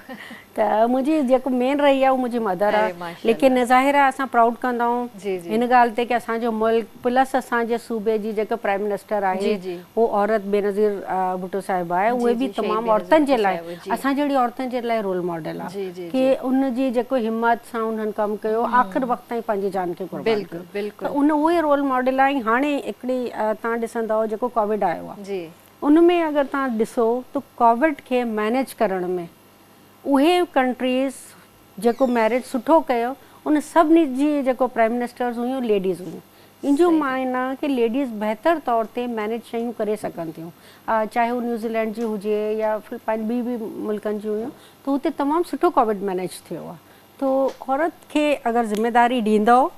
त मुंहिंजी जेको मेन रही आहे उहो मुंहिंजी मदर आहे, लेकिन ज़ाहिर आहे असां प्राउड कंदा आहियूं हिन ॻाल्हि ते कि असांजो मुल्क प्लस असांजे सूबे जी जेका प्राइम मिनिस्टर आहे उहो औरत बेनज़ीर भुट्टो साहिबा आहे। उहे बि तमामु औरतुनि जे लाइ, असां जहिड़ी औरतुनि जे लाइ रोल मॉडल आहे कि उन जी जेको हिम्मत सां उन्हनि कमु कयो, आख़िर वक़्त ताईं पंहिंजी जान खे कुर्बान कयो। उन उहे रोल मॉडल आहे। हाणे हिकिड़ी तव्हां ॾिसंदव जेको कोविड आयो आहे, उन में अगरि तव्हां ॾिसो त कोविड खे मैनेज करण में उहे कंट्रीज़ जेको मैरिज सुठो कयो, उन सभिनी जी जेको प्राइम मिनिस्टर्स हुयूं लेडीज़ हुयूं। इन जो मायना कि लेडीज़ बहितर तौर ते मैनेज शयूं करे सघनि थियूं, चाहे हू न्यूज़ीलैंड जी हुजे या ॿी बि मुल्कनि जी हुयूं, त हुते तमामु सुठो कोविड मैनेज थियो आहे। तो औरत खे अगरि ज़िम्मेदारी ॾींदव,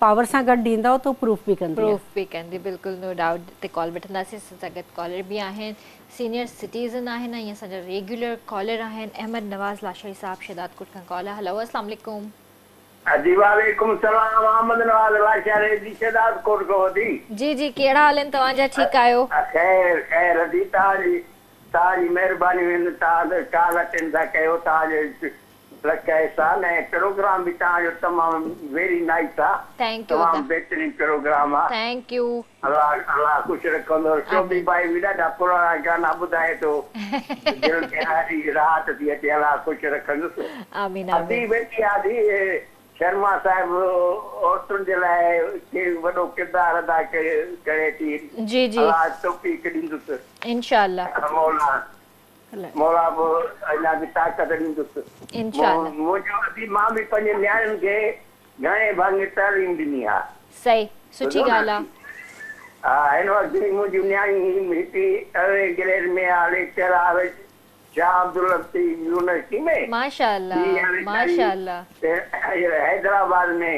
पावर सां गॾु ॾींदव तो प्रूफ बि कंदी।
बिल्कुलु, नो डाउट। ते कॉल वठंदासीं, सां गॾु कॉलर बि आहिनि, सीनियर सिटीज़न आहिनि, ऐं असांजा रेगुलर कॉलर आहिनि। अहमद नवाज़ लाशरी साहब शहदादकोट खां कॉल आहे। हेलो, अस्सलाम वालेकुम।
जी वालेकुम सलाम, अहमद नवाज़ लाशरी जी शहदादकोट खां। जी,
कहिड़ा हाल आहिनि तव्हांजा? ठीकु आहियो?
खैर खैर, जी तव्हांजी तव्हांजी महिरबानी वेंदी, तव्हां कॉल अटेंड था कयो, तव्हांजे साल ऐं प्रोग्राम बि तव्हांजो तमामु वेरी नाइस आहे,
थैंक यू
तमामु बहितरीन प्रोग्राम आहे।
Thank U.
अल्लाह ख़ुशि रखंदो। शोभी भाई बि ॾाढा पुराणा गाना ॿुधाए थो, दिलि खे ॾाढी राहत थी अचे। अल्लाह ख़ुशि रखंदुसि।
आमीन
अदी
आमीन।
बेटी आदि शर्मा साहिब औरतुनि जे लाइ वॾो किरदारु अदा करे थी।
जी जी
अल्लाह तौफ़ीक़ ॾींदुसि
इंशाल्लाह
मौला अञा बि ताक़त ॾींदुसि
इंशाल्लाह।
मुंहिंजो अदी मां बि पंहिंजे नियाणियुनि खे घणे भाङे तालीम ॾिनी आहे।
सही सुठी ॻाल्हि आहे।
हा हिन वक़्तु मुंहिंजी नियाणी हिकु अरिड़हें ग्रेड में आहे, लेक्चर आहे शाह अब्दुल लतीफ़ यूनिवर्सिटी में
माशाअल्लाह माशाअल्लाह।
हैदराबाद में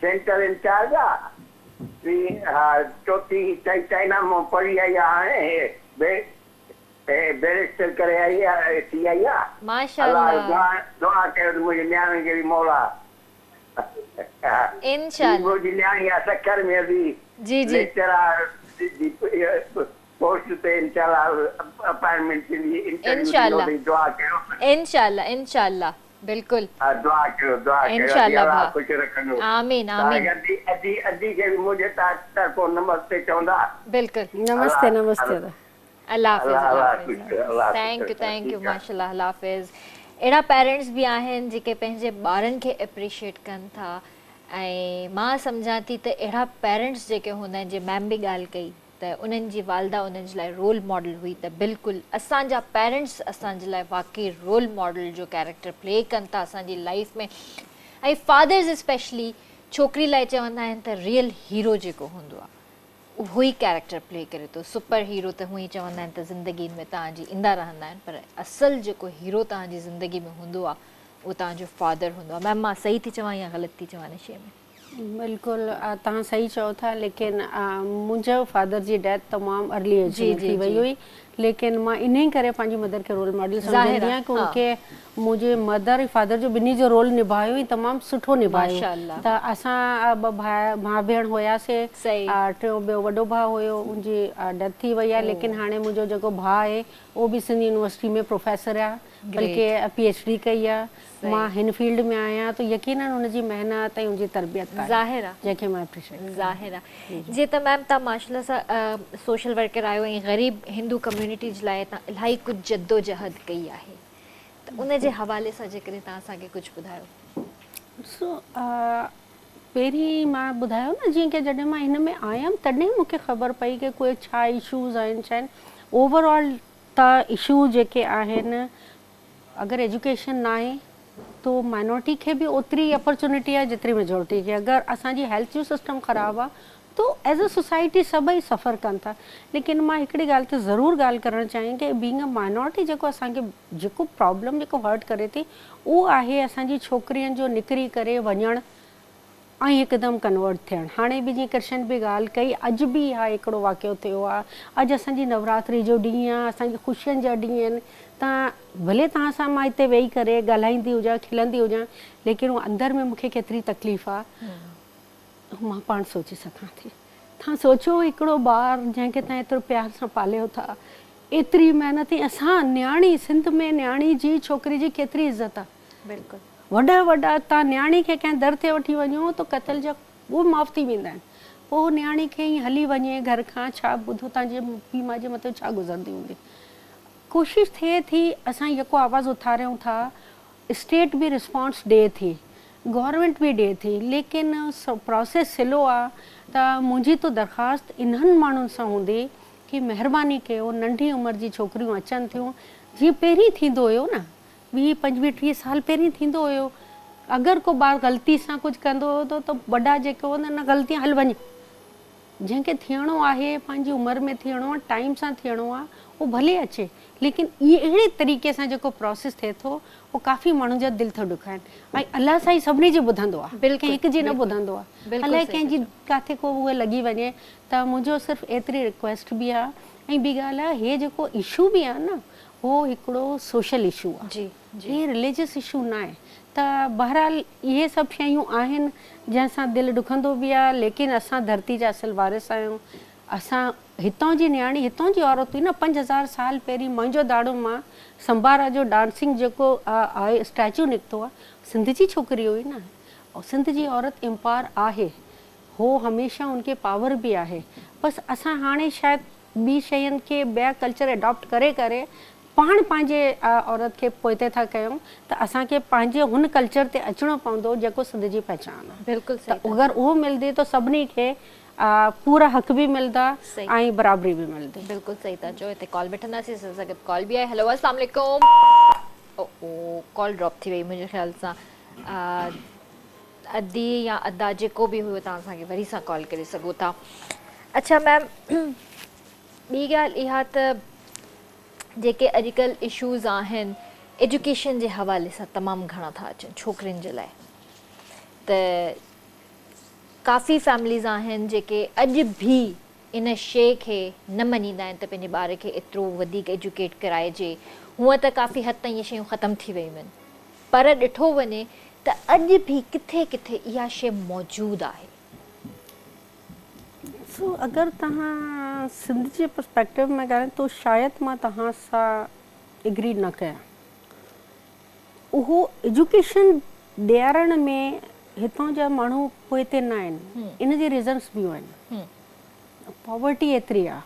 सेंटर इंचार्ज आहे। हा चौथी चाइना में पढ़ी आई आहे, हाणे बैरिस्टर करे आई आहे, थी आई आहे।
माशाअल्लाह
दुआ कयो मुंहिंजे नियाणी खे बि मौला
इंशाल्लाह।
मुंहिंजी नियाणी आहे सखर में बि
जी जी
लेक्चर आहे, पोस्ट ते इंशाल्लाह अपॉइंटमेंट थींदी।
इंशाल्लाह
दुआ कयो
इंशाल्लाह इंशाल्लाह बिल्कुल
दुआ कयो
इंशाल्लाह
अल्लाह
भाउ।
ख़ुशि रखंदो।
आमीन आमीन
अदी खे बि मुंहिंजे तरफ़ों नमस्ते चवंदा।
बिल्कुल
नमस्ते नमस्ते।
अल्लाह
अल्लाह
हाफ़िज़।
अल्लाह
थैंक यू माशाल्लाह अल्लाह हाफ़िज़। अहिड़ा पेरेंट्स बि आहिनि जेके पंहिंजे ॿारनि खे एप्रिशिएट कनि था, ऐं मां सम्झां थी त अहिड़ा पेरेंट्स जेके हूंदा आहिनि, जीअं मैम बि ॻाल्हि कई त उन्हनि जी वालदा उन्हनि जे लाइ रोल मॉडल हुई, त बिल्कुलु असांजा पेरेंट्स असांजे लाइ वाकई रोल मॉडल जो कैरेक्टर प्ले कनि था असांजी लाइफ में। ऐं फादर्स स्पेशली छोकिरी लाइ चवंदा आहिनि त रियल हीरो जेको हूंदो आहे उहो ई कैरेक्टर प्ले करे थो। सुपर हीरो त हूअं ई चवंदा आहिनि त ज़िंदगी में तव्हांजी ईंदा रहंदा आहिनि, पर असुलु जेको हीरो तव्हांजी ज़िंदगी में हूंदो आहे उहो तव्हांजो फादर हूंदो आहे। मैम मां सही थी चवां या ग़लति थी चवां हिन शइ में?
बिल्कुलु तव्हां सही चओ था, लेकिन मुंहिंजो फादर जी डेथ तमामु अर्ली एज में थी वई हुई, लेकिन मां इन ई करे पंहिंजी मदर खे रोल मॉडल सम्झंदी आहियां कि उनखे मुंहिंजे मदर ऐं फादर जो ॿिन्ही जो रोल निभायो ई तमामु सुठो निभायो। त असां ॿ भाउ भेण हुयासीं, टियों ॿियो वॾो भाउ हुयो, उनजी डेथ थी वई आहे, लेकिन हाणे मुंहिंजो जेको भाउ आहे उहो बि सिंध यूनिवर्सिटी में प्रोफेसर आहे, बल्कि PhD कई आहे। मां हिन फील्ड में आहियां त यकीनन उनजी मेहनत ऐं उनजी तरबियत
ज़ाहिर आहे
जंहिंखे मां एप्रिशिएट
ज़ाहिर आहे। जीअं त मैम तव्हां माशाल्लाह सां सोशल वर्कर आहियो ऐं ग़रीब हिंदू कम्युनिटी जे लाइ तव्हां इलाही कुझु जद्दोजहद कई आहे, त उन जे हवाले सां जेकॾहिं तव्हां असांखे कुझु ॿुधायो।
पहिरीं मां ॿुधायो न, जीअं की जॾहिं मां हिन में आयमि तॾहिं मूंखे ख़बर पई कि कोई छा इशूज़ आहिनि। छा आहिनि ओवरऑल त इशू जेके आहिनि, अगरि एजुकेशन न आहे तो माइनॉरिटी खे बि ओतिरी अपॉर्चुनिटी आहे जेतिरी मेजॉरिटी खे। अगरि असांजी हेल्थ जो सिस्टम ख़राबु आहे तो एज़ अ सोसाइटी सभई सफ़र कनि था। लेकिन मां हिकिड़ी ॻाल्हि ते ज़रूरु ॻाल्हि करणु चाहियां कि बीइंग अ माइनॉरिटी जेको असांखे जेको प्रॉब्लम जेको हर्ट करे थी उहो आहे असांजी छोकिरियुनि जो निकिरी करे वञणु ऐं हिकदमि कन्वर्ट थियणु। हाणे बि जीअं कृष्ण बि ॻाल्हि कई, अॼु बि हा हिकिड़ो वाक़ियो थियो आहे। अॼु असांजी नवरात्रि जो ॾींहुं आहे, असांजी ख़ुशियुनि जा ॾींहं आहिनि। तव्हां भले तव्हां सां मां हिते वेही करे ॻाल्हाईंदी हुजां, खिलंदी हुजां, लेकिन उहो अंदरि में मूंखे केतिरी तकलीफ़ आहे मां पाण सोचे सघां थी। तव्हां सोचियो हिकिड़ो ॿारु जंहिंखे तव्हां एतिरो प्यार सां पालियो था, एतिरी महिनत, असां नियाणी सिंध में नियाणी जी छोकिरी जी केतिरी इज़त आहे।
बिल्कुलु
वॾा वॾा तव्हां नियाणी खे कंहिं दर ते वठी वञो त क़तल जा उहे माफ़ थी वेंदा आहिनि। पोइ नियाणी खे ई हली वञे घर खां, छा ॿुधो तव्हांजे पीउ माउ जे मथां छा गुज़रंदी हूंदी। कोशिशि थिए थी असां जेको आवाज़ु उथारियूं था, स्टेट बि रिस्पॉन्स ॾिए थी, गवर्नमेंट बि ॾिए थी, लेकिन प्रोसेस स्लो आहे। त मुंहिंजी तो दरख़्वास्त इन्हनि माण्हुनि सां हूंदी कि महिरबानी कयो, नंढी उमिरि जी छोकिरियूं अचनि थियूं, जीअं पहिरीं थींदो हुयो न, 20-25-30 साल पहिरीं थींदो हुयो। अगरि को ॿारु ग़लती सां कुझु कंदो हुयो त वॾा जेके हूंदा न ग़लती हल वञे, जंहिंखे थियणो आहे पंहिंजी उमिरि में थियणो आहे, टाइम सां थियणो आहे, उहो भले अचे। लेकिन इहे अहिड़े तरीक़े सां जेको प्रोसेस थिए थो उहो काफ़ी माण्हुनि जा दिलि थो ॾुखाइनि। ऐं अलाह साईं सभिनी जी ॿुधंदो आहे, कंहिं हिक जी न ॿुधंदो आहे। अलाए कंहिंजी किथे को उहे लॻी वञे। त मुंहिंजो सिर्फ़ु एतिरी रिक्वेस्ट बि आहे। ऐं ॿी ॻाल्हि आहे, इहे जेको इशू बि आहे न उहो हिकिड़ो सोशल इशू आहे, इहे रिलीजियस इशू न आहे। त बहरहाल इहे सभु शयूं आहिनि जंहिंसां दिलि ॾुखंदो बि आहे, लेकिन असां धरती जा असुलु वारिस आहियूं। असां हितां जी न्याणी हितां जी औरत हुई न 5000 साल पहिरीं मुंहिंजो दाड़ो मां संबारा जो डांसिंग जेको आहे स्टैचू निकितो आहे सिंध जी छोकिरी हुई न। और सिंध जी औरत एम्पावर आहे, हो हमेशह उनखे पावर बि आहे। बसि असां हाणे शायदि ॿी शयुनि खे ॿिया कल्चर एडॉप्ट करे करे पाण पंहिंजे औरत खे पोइते था कयूं त असांखे पंहिंजे हुन कल्चर ते अचिणो पवंदो जेको सिंध जी पहचान आहे।
बिल्कुलु
त अगरि उहो मिलंदी त सभिनी खे पूरा हक़ बि मिलंदा ऐं बराबरी बि मिलंदी।
बिल्कुलु सही था चओ। हिते कॉल वठंदासीं, असां गॾु कॉल बि आहे। हेलो अस्सलाम वालेकुम। ओ कॉल ड्रॉप थी वई मुंहिंजे ख़्याल सां। अदी या अदा जेको बि हुयो तव्हां असांखे वरी सां कॉल करे सघो था। अच्छा मैम, ॿी ॻाल्हि इहा त जेके अॼुकल्ह इशूज़ आहिनि एजुकेशन जे हवाले सां तमामु घणा था अचनि छोकिरियुनि जे लाइ, त काफ़ी फैमिलीज़ आहिनि जेके अॼु बि इन शइ खे न मञींदा आहिनि त पंहिंजे ॿार खे एतिरो वधीक एजुकेट कराइजे। हूअं त काफ़ी हद ताईं इहे शयूं ख़तमु थी वियूं आहिनि, पर ॾिठो वञे त अॼु बि किथे किथे इहा शइ मौजूदु आहे।
सो अगरि तव्हां सिंध जे पर्सपेक्टिव में ॻाल्हायो त शायदि मां तव्हां सां एग्री न कयां। उहो एजुकेशन ॾियारण में हितां जा माण्हू पोइते न आहिनि, इन जे रीज़न्स बि आहिनि। पॉवर्टी एतिरी आहे,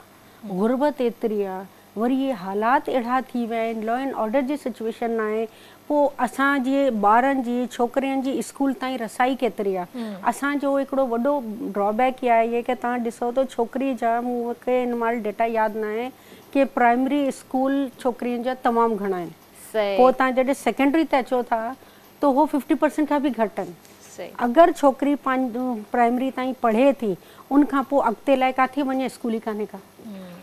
गुरबत एतिरी आहे, वरी इहे हालात अहिड़ा थी विया आहिनि, लॉ एंड ऑर्डर जी सिचुएशन आहे। पोइ असांजे ॿारनि जी छोकिरियुनि जी स्कूल ताईं रसाई केतिरी आहे। असांजो हिकिड़ो वॾो ड्रॉबैक इहा आहे की तव्हां ॾिसो त छोकिरी जा, मूंखे हिन महिल डेटा यादि न आहे की प्राइमरी स्कूल छोकिरियुनि जा तमामु घणा आहिनि। पोइ तव्हां जॾहिं सेकेंडरी ते अचो था त उहो 50% खां बि घटि आहिनि। अगरि छोकिरी प्राइमरी ताईं पढ़े थी उनखां पोइ अॻिते लाइ किथे वञे, स्कूल ई कान्हे का।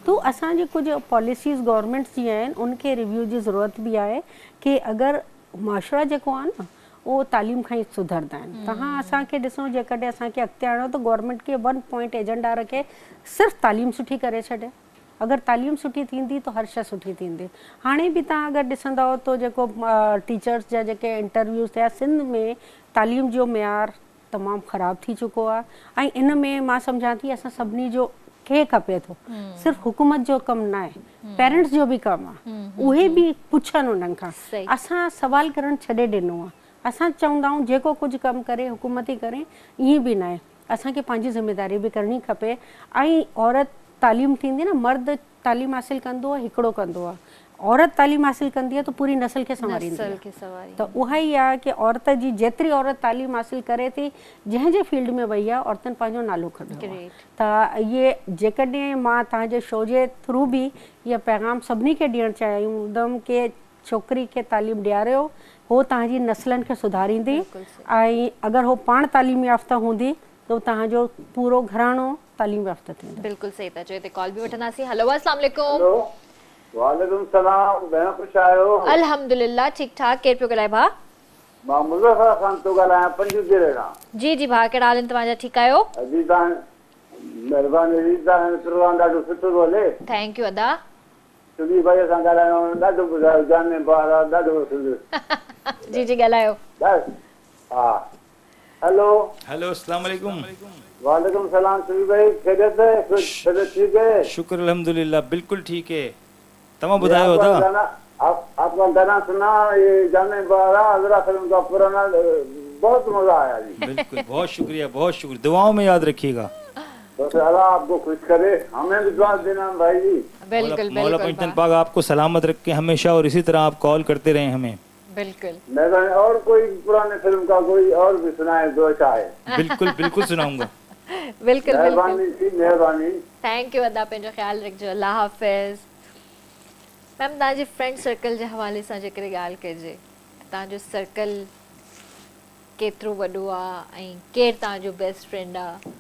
तो असांजी कुझु पॉलिसीज़ गवर्नमेंट्स जी आहिनि, उनखे रिव्यू जी ज़रूरत बि आहे कि अगरि माशरा जेको आहे न उहो तालीम खां ई सुधरंदा आहिनि। तव्हां असांखे ॾिसो, जेकॾहिं असांखे अॻिते आणो त गवर्नमेंट खे 1 पॉइंट एजेंडा रखे सिर्फ़ु तालीम सुठी करे छॾे। अगरि तालीम सुठी थींदी त हर शइ सुठी थींदी। हाणे बि तव्हां अगरि ॾिसंदव त जेको टीचर्स जा जेके इंटरव्यूज़ थिया, सिंध में तालीम जो मयार तमामु ख़राबु थी चुको आहे। ऐं इन में मां सम्झां थी असां सभिनी जो खे खपे थो, सिर्फ़ु हुकूमत जो कमु न आहे, पेरेंट्स जो बि कमु आहे। उहे बि पुछनि उन्हनि खां। असां सवाल करणु छॾे ॾिनो आहे। असां चवंदा आहियूं जेको कुझु कमु करे हुकूमत ई करे, ईअं बि न आहे। असांखे पंहिंजी ज़िमेदारी बि करणी खपे। ऐं औरत तालीम थींदी न, मर्द तालीम हासिलु कंदो आहे, हिकिड़ो कंदो आहे। औरत तालीम हासिलु कंदी आहे त पूरी नस्ल खे संवारींदी आहे। त उहा ई आहे कि औरत जी जेतिरी औरत तालीम हासिलु करे थी, जंहिंजे फील्ड में वई आहे, औरतुनि पंहिंजो नालो खणो। त इहे जेकॾहिं मां तव्हांजे शो जे थ्रू बि इहा पैगाम सभिनी खे ॾियणु चाहींदमि कि छोकिरी खे तालीम ॾियारियो, हो तव्हांजी नस्लनि खे सुधारींदी। ऐं अगरि हो पाण तालीम याफ़्ता हूंदी त तव्हांजो पूरो घराणो तालीम याफ़्ता थींदो।
बिल्कुलु सही था चओ। हिते कॉल बि वठंदासीं। हेलो अस्सलाम वालेकुम।
वालेकुम सलाम, भेण ख़ुशि आहियो?
अल्हम्दुलिल्लाह, ठीक ठाक। केरु पियो ॻाल्हाए भाउ?
मां मुज़फ़र खान थो ॻाल्हायां, पंजूदरे खां।
जी जी भाउ, कहिड़ा हाल आहिनि तव्हांजा? ठीकु आहियो?
अजी तव्हां महिरबानी, प्रोग्राम ॾाढो सुठो थो हले।
थैंक यू अदा।
सुधी भाई सां ॻाल्हाइणो ॾाढो ॿुधायो, जाने ॿार ॾाढो सुठो।
जी जी ॻाल्हायो।
हा, हेलो
हेलो अस्सलाम वालेकुम।
वालेकुम सलाम। सुधी भाई खैरियत ठीक है? शुक्र
अल्हम्दुलिल्लाह, बिल्कुल ठीक है। तमाम बुधायो था।
आपका गाना सुना, ये जाने बारा हजरा फिल्म का पुराना, बहुत मजा आया जी।
बिल्कुल, बहुत शुक्रिया, बहुत शुक्रिया। दुआओं में याद रखिएगा।
बस अल्लाह आपको खुश करे, हमें भी दुआ देना भाई जी।
बिल्कुल
मौला पंचतन पाक आपको सलामत रखे हमेशा, और इसी तरह आप कॉल करते रहें हमें।
बिल्कुल।
मैं और कोई पुराने फिल्म का कोई और भी सुनाए जो चाहे।
बिल्कुल बिल्कुल सुनाऊंगा।
बिल्कुल
मेहरबानी।
थैंक यू अदा, पंहिंजो ख़्याल रखिजो। अल्लाह हाफ़िज़। मैम, तव्हांजे फ्रेंड सर्कल जे हवाले सां जेकर ॻाल्हि कजे, तव्हांजो सर्कल केतिरो वॾो आहे ऐं केरु तव्हांजो बेस्ट फ्रेंड आहे?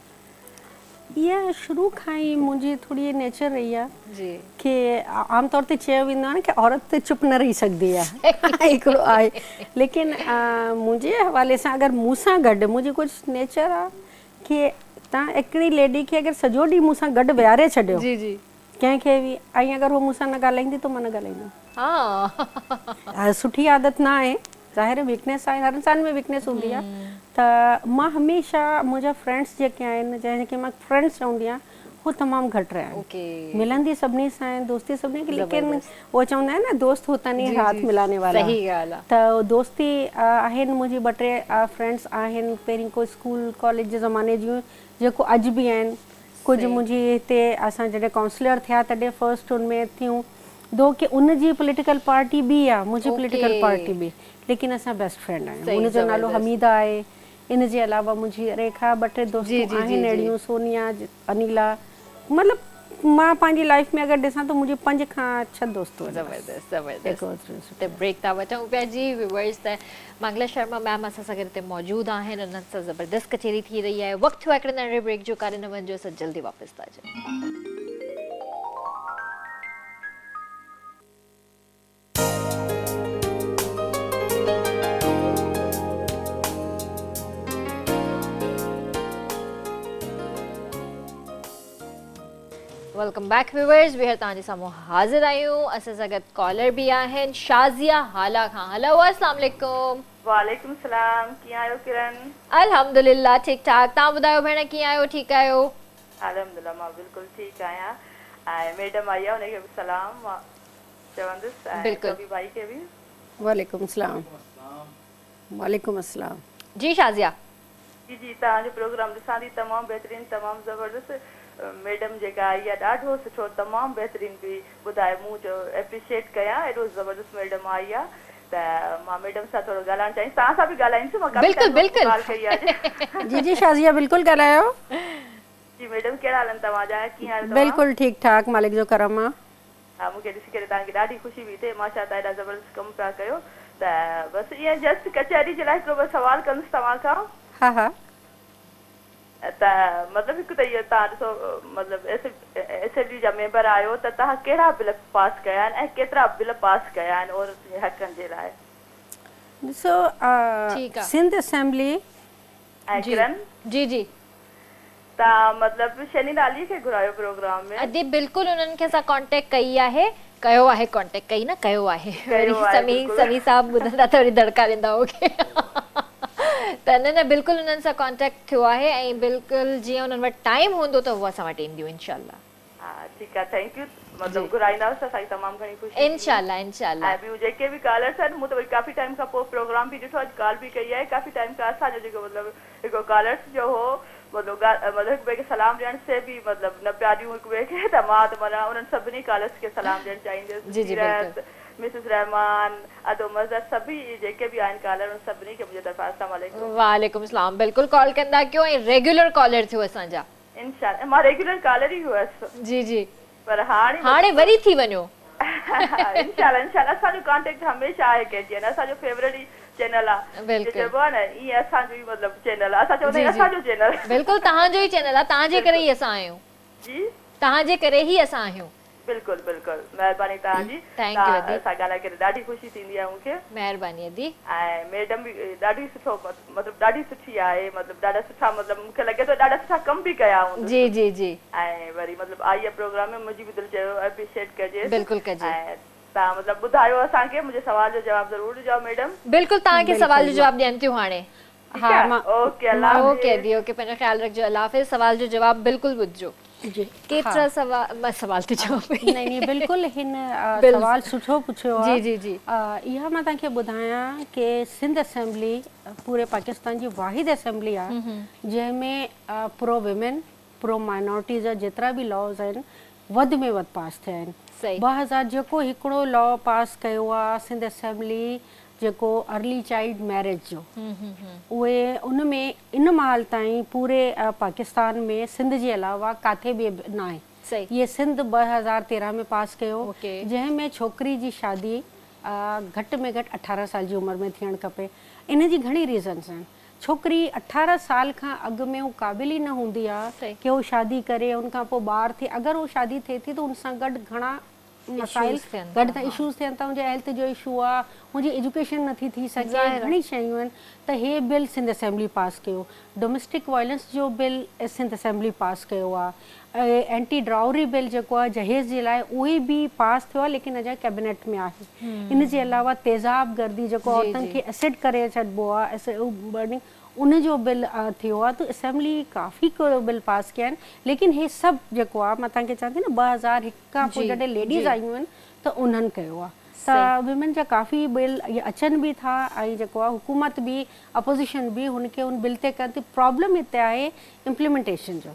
इहा शुरू खां ई मुंहिंजी थोरी नेचर रही आहे
जी
कि आमतौर ते चयो वेंदो आहे न कि औरत ते चुप न रही सघंदी आहे। हिकिड़ो आहे, लेकिन मुंहिंजे हवाले सां अगरि मूं सां गॾु मुंहिंजी कुझु नेचर आहे कि तव्हां हिकिड़ी लेडी खे अगरि सॼो ॾींहुं मूं सां गॾु विहारे छॾियो,
जी जी,
कंहिंखे बि, ऐं अगरि उहो मूं सां न ॻाल्हाईंदी त मां न ॻाल्हाईंदमि।
हा,
सुठी आदत न आहे, ज़ाहिर वीकनेस आहे, हर इंसान में वीकनेस हूंदी आहे। त मां हमेशह मुंहिंजा फ्रेंड्स जेके आहिनि, जंहिंखे मां फ्रेंड्स चवंदी आहियां, वो तमामु घटि रहिया आहिनि।
ओके,
मिलंदी सभिनी सां आहिनि, दोस्ती सभिनी खे, लेकिन वो चवंदा आहिनि न दोस्त होता नहीं हाथ मिलाने वाला।
सही ॻाल्हि आहे।
त दोस्ती आहिनि मुंहिंजी 2-3 फ्रेंड्स आहिनि पहिरीं को स्कूल कॉलेज जे ज़माने जूं जेको अॼु बि आहिनि। कुझु मुंहिंजी हिते असां जॾहिं काउंसलर थिया तॾहिं फर्स्ट उनमें थियूं, दो कि उनजी पॉलिटिकल पार्टी बि आहे, मुंहिंजी पॉलिटिकल पार्टी बि, लेकिन असां बेस्ट फ्रेंड आहियूं। उनजो नालो हमीदा आहे। इन जे अलावा मुंहिंजी रेखा 2-3 दोस्तूं आहिनि अहिड़ियूं, सोनिया, अनिला, मतिलबु मां पंहिंजी लाइफ में अगरि ॾिसां त मुंहिंजी 5 खां 6 दोस्तूं आहिनि।
ज़बरदस्त ज़बरदस्त। त ब्रेक था वठूं पिया जी व्यूअर्स। त मंगला शर्मा मैम असां सां गॾु हिते मौजूदु आहिनि, उन्हनि सां ज़बरदस्त कचेरी थी रही आहे। वक़्तु थियो आहे हिकिड़े नंढे ब्रेक जो, कारे न वञिजो, असां जल्दी वापसि था अचूं। Welcome back viewers. ॿीहर तव्हांजे साम्हूं हाज़िर आहियूं। असां सां गॾु कॉलर बि आहिनि शाज़िया हाला खां। हेलो, अस्सलाम वालेकुम।
वालेकुम सलाम। कीअं आहियो किरण?
अल्हम्दुलिल्लाह ठीक ठाक। तव्हां ॿुधायो भेण, कीअं आहियो? ठीकु आहियो?
अल्हम्दुलिल्लाह मां बिल्कुलु ठीकु आहियां। ऐं मैडम आई आहे, उनखे बि सलाम मां चवंदुसि, ऐं कभी भाई खे बि
वालेकुम सलाम। वालेकुम अस्सलाम।
जी शाज़िया।
जी तव्हांजो प्रोग्राम ॾिसां थी, तमामु बहितरीनु, तमामु ज़बरदस्त। मैडम जेका आई आहे ॾाढो सुठो, तमामु बहितरीनु पई ॿुधाए। मूं चयो एप्रिशिएट कयां, एॾो ज़बरदस्त मैडम आई आहे। त मां मैडम सां थोरो ॻाल्हाइणु चाहींदसि, तव्हां सां बि ॻाल्हाईंदसि। मां ॻाल्हि कई आहे।
जी शाज़िया, बिल्कुलु ॻाल्हायो।
जी मैडम, कहिड़ा हाल आहिनि तव्हांजा? कीअं आहियो?
बिल्कुलु ठीकु ठाक, मालिक जो करम आहे।
हा, मूंखे ॾिसी करे तव्हांखे ॾाढी ख़ुशी बि थिए। माशा अल्लाह, एॾा ज़बरदस्त कमु पिया कयो। त बसि ईअं जस्ट कचहरी जे लाइ हिकिड़ो बसि सवालु कंदुसि तव्हां खां।
हा हा।
त मतिलबु हिकु त इहो तव्हां ॾिसो, मतिलबु एसएलडी जा मेंबर आहियो, त तव्हां कहिड़ा बिल पास कया आहिनि ऐं केतिरा बिल पास कया आहिनि और हक़नि जे लाइ?
ॾिसो, सिंध असेंबली
ऐं किरण
जी जी
तव्हां मतिलबु शनि लाली खे घुरायो प्रोग्राम में?
अदी बिल्कुलु उन्हनि खे असां कॉन्टेक्ट कई आहे, कयो आहे कॉन्टेक्ट, कई न कयो आहे। समी साहब ॿुधंदा त वरी दड़का ॾींदा मूंखे। त न बिल्कुलु उन्हनि सां कॉन्टेक्ट थियो आहे, ऐं बिल्कुलु जीअं उन्हनि वटि टाइम हूंदो त उहो असां वटि ईंदियूं इंशाल्लाह।
हा ठीकु आहे, थैंक यू। मतिलबु घुराईंदासीं, असांखे तमामु घणी ख़ुशी
इंशाल्लाह इंशाल्लाह।
ऐं ॿियूं जेके बि कॉलर्स आहिनि, मूं त वरी काफ़ी टाइम खां पोइ प्रोग्राम बि ॾिठो, अॼु कॉल बि कई आहे। काफ़ी टाइम खां असांजो जेको मतिलबु हिकिड़ो कॉलर्स जो हो, मतिलबु हिक ॿिए खे सलाम ॾियण से बि मतिलबु न पिया ॾियूं हिक ॿिए खे। त मां त माना उन्हनि सभिनी कॉलर्स खे सलाम ॾियणु चाहींदसि। मिसिस रहमान, अदो मज़र, सभी जेके भी आहिनि कॉलर, उन सभिनी खे मुंहिंजे तरफ़ां अस्सलाम वालेकुम।
वालेकुम सलाम। बिल्कुल कॉल कंदा कयो, ऐं रेगुलर कॉलर थियो असांजा।
इंशाल्लाह, मां रेगुलर कॉलर ही हुअसि।
जी जी।
पर हाणे
वरी थी वञो।
इंशाल्लाह इंशाल्लाह। असांजो कॉन्टेक्ट हमेशह आहे कंहिंजी, असांजो फेवरेट ई चैनल आहे। चइबो आहे न, ईअं असांजो ई मतिलबु चैनल आहे। असां चवंदा आहियूं असांजो चैनल।
बिल्कुल तव्हांजो ई चैनल आहे, तव्हांजे करे ई असां आहियूं।
जी,
तव्हांजे करे ई असां आहियूं।
बिल्कुलु बिल्कुलु, महिरबानी तव्हांजी।
थैंक यू अदी।
असां ॻाल्हाए करे ॾाढी ख़ुशी थींदी आहे मूंखे।
महिरबानी अदी।
ऐं मैडम बि ॾाढी सुठो, मतिलबु ॾाढी सुठी आहे। मतिलबु ॾाढा सुठा, मतिलबु मूंखे लॻे थो ॾाढा सुठा कम बि कया हूंदा।
जी जी जी।
ऐं वरी मतिलबु आई आहे प्रोग्राम में, मुंहिंजी बि दिलि चयो एप्रिशिएट कजे।
बिल्कुलु कजे।
ऐं तव्हां मतिलबु ॿुधायो असांखे, मुंहिंजे सवाल जो जवाबु ज़रूरु ॾिजो मैडम।
बिल्कुलु तव्हांखे सवाल जो जवाबु ॾियनि थियूं हाणे।
हा ओके, अल्लाह
ओके दी, ओके, पंहिंजो ख़्यालु रखिजो। अल्लाह हाफ़िज़। सवाल जो जवाबु बिल्कुलु ॿुधिजो। जी, केतिरा सवाल थी चओ?
नहीं बिल्कुलु हिन सवाल सुठो पुछियो आहे।
जी जी जी।
इहा मां तव्हांखे ॿुधायां कि सिंध असेंबली पूरे पाकिस्तान जी वाहिद असेंबली आहे जंहिंमें प्रो विमेन, प्रो माइनॉरिटीज़ जा जेतिरा बि लॉज़ आहिनि वधि में वधि पास थिया आहिनि। 2000 जेको हिकिड़ो लॉ पास कयो आहे सिंध असेंबली, जेको अर्ली चाइल्ड मैरिज जो, उहे उन में इन महिल ताईं पूरे पाकिस्तान में सिंध जे अलावा काथे बि न आहे। ये सिंध 2013 में पास कयो, जंहिंमें छोकिरी जी शादी घटि में घटि 18 साल जी उमिरि में थियणु खपे। इन जी घणी रीज़न्स आहिनि। छोकिरी 18 साल खां अॻु में उहो क़ाबिल ई न हूंदी आहे कि उहो शादी करे, उनखां पोइ ॿार थिए। अगरि उहो शादी थिए थी त उन सां गॾु घणा मसाइल गॾु त इशूज़ थियनि था। उनजे हेल्थ जो इशू आहे, मुंहिंजी एजुकेशन नथी थी सघे, घणी शयूं आहिनि। त हे बिल सिंध असेंबली पास कयो। डोमेस्टिक वायलेंस जो बिल सिंध असेंबली पास कयो आहे। एंटी ड्राउरी बिल जेको आहे जहेज़ जे लाइ उहे बि पास थियो आहे, लेकिन अञा कैबिनेट में आहे। इन जे अलावा तेज़ाब गर्दी जेको औरतुनि खे एसिड करे छॾिबो आहे, बर्निंग, उन जो बिल थियो आहे। त असेंबली काफ़ी बिल पास कया आहिनि, लेकिन हे सभु जेको आहे मां तव्हांखे चवां थी न 2001 खां पोइ जॾहिं लेडीज़ आयूं आहिनि त उन्हनि कयो आहे। त विमेन जा काफ़ी बिल इहे अचनि बि था, ऐं जेको आहे हुकूमत बि अपोज़िशन बि हुनखे उन बिल ते कनि थी। प्रॉब्लम हिते आहे इम्प्लीमेंटेशन जो।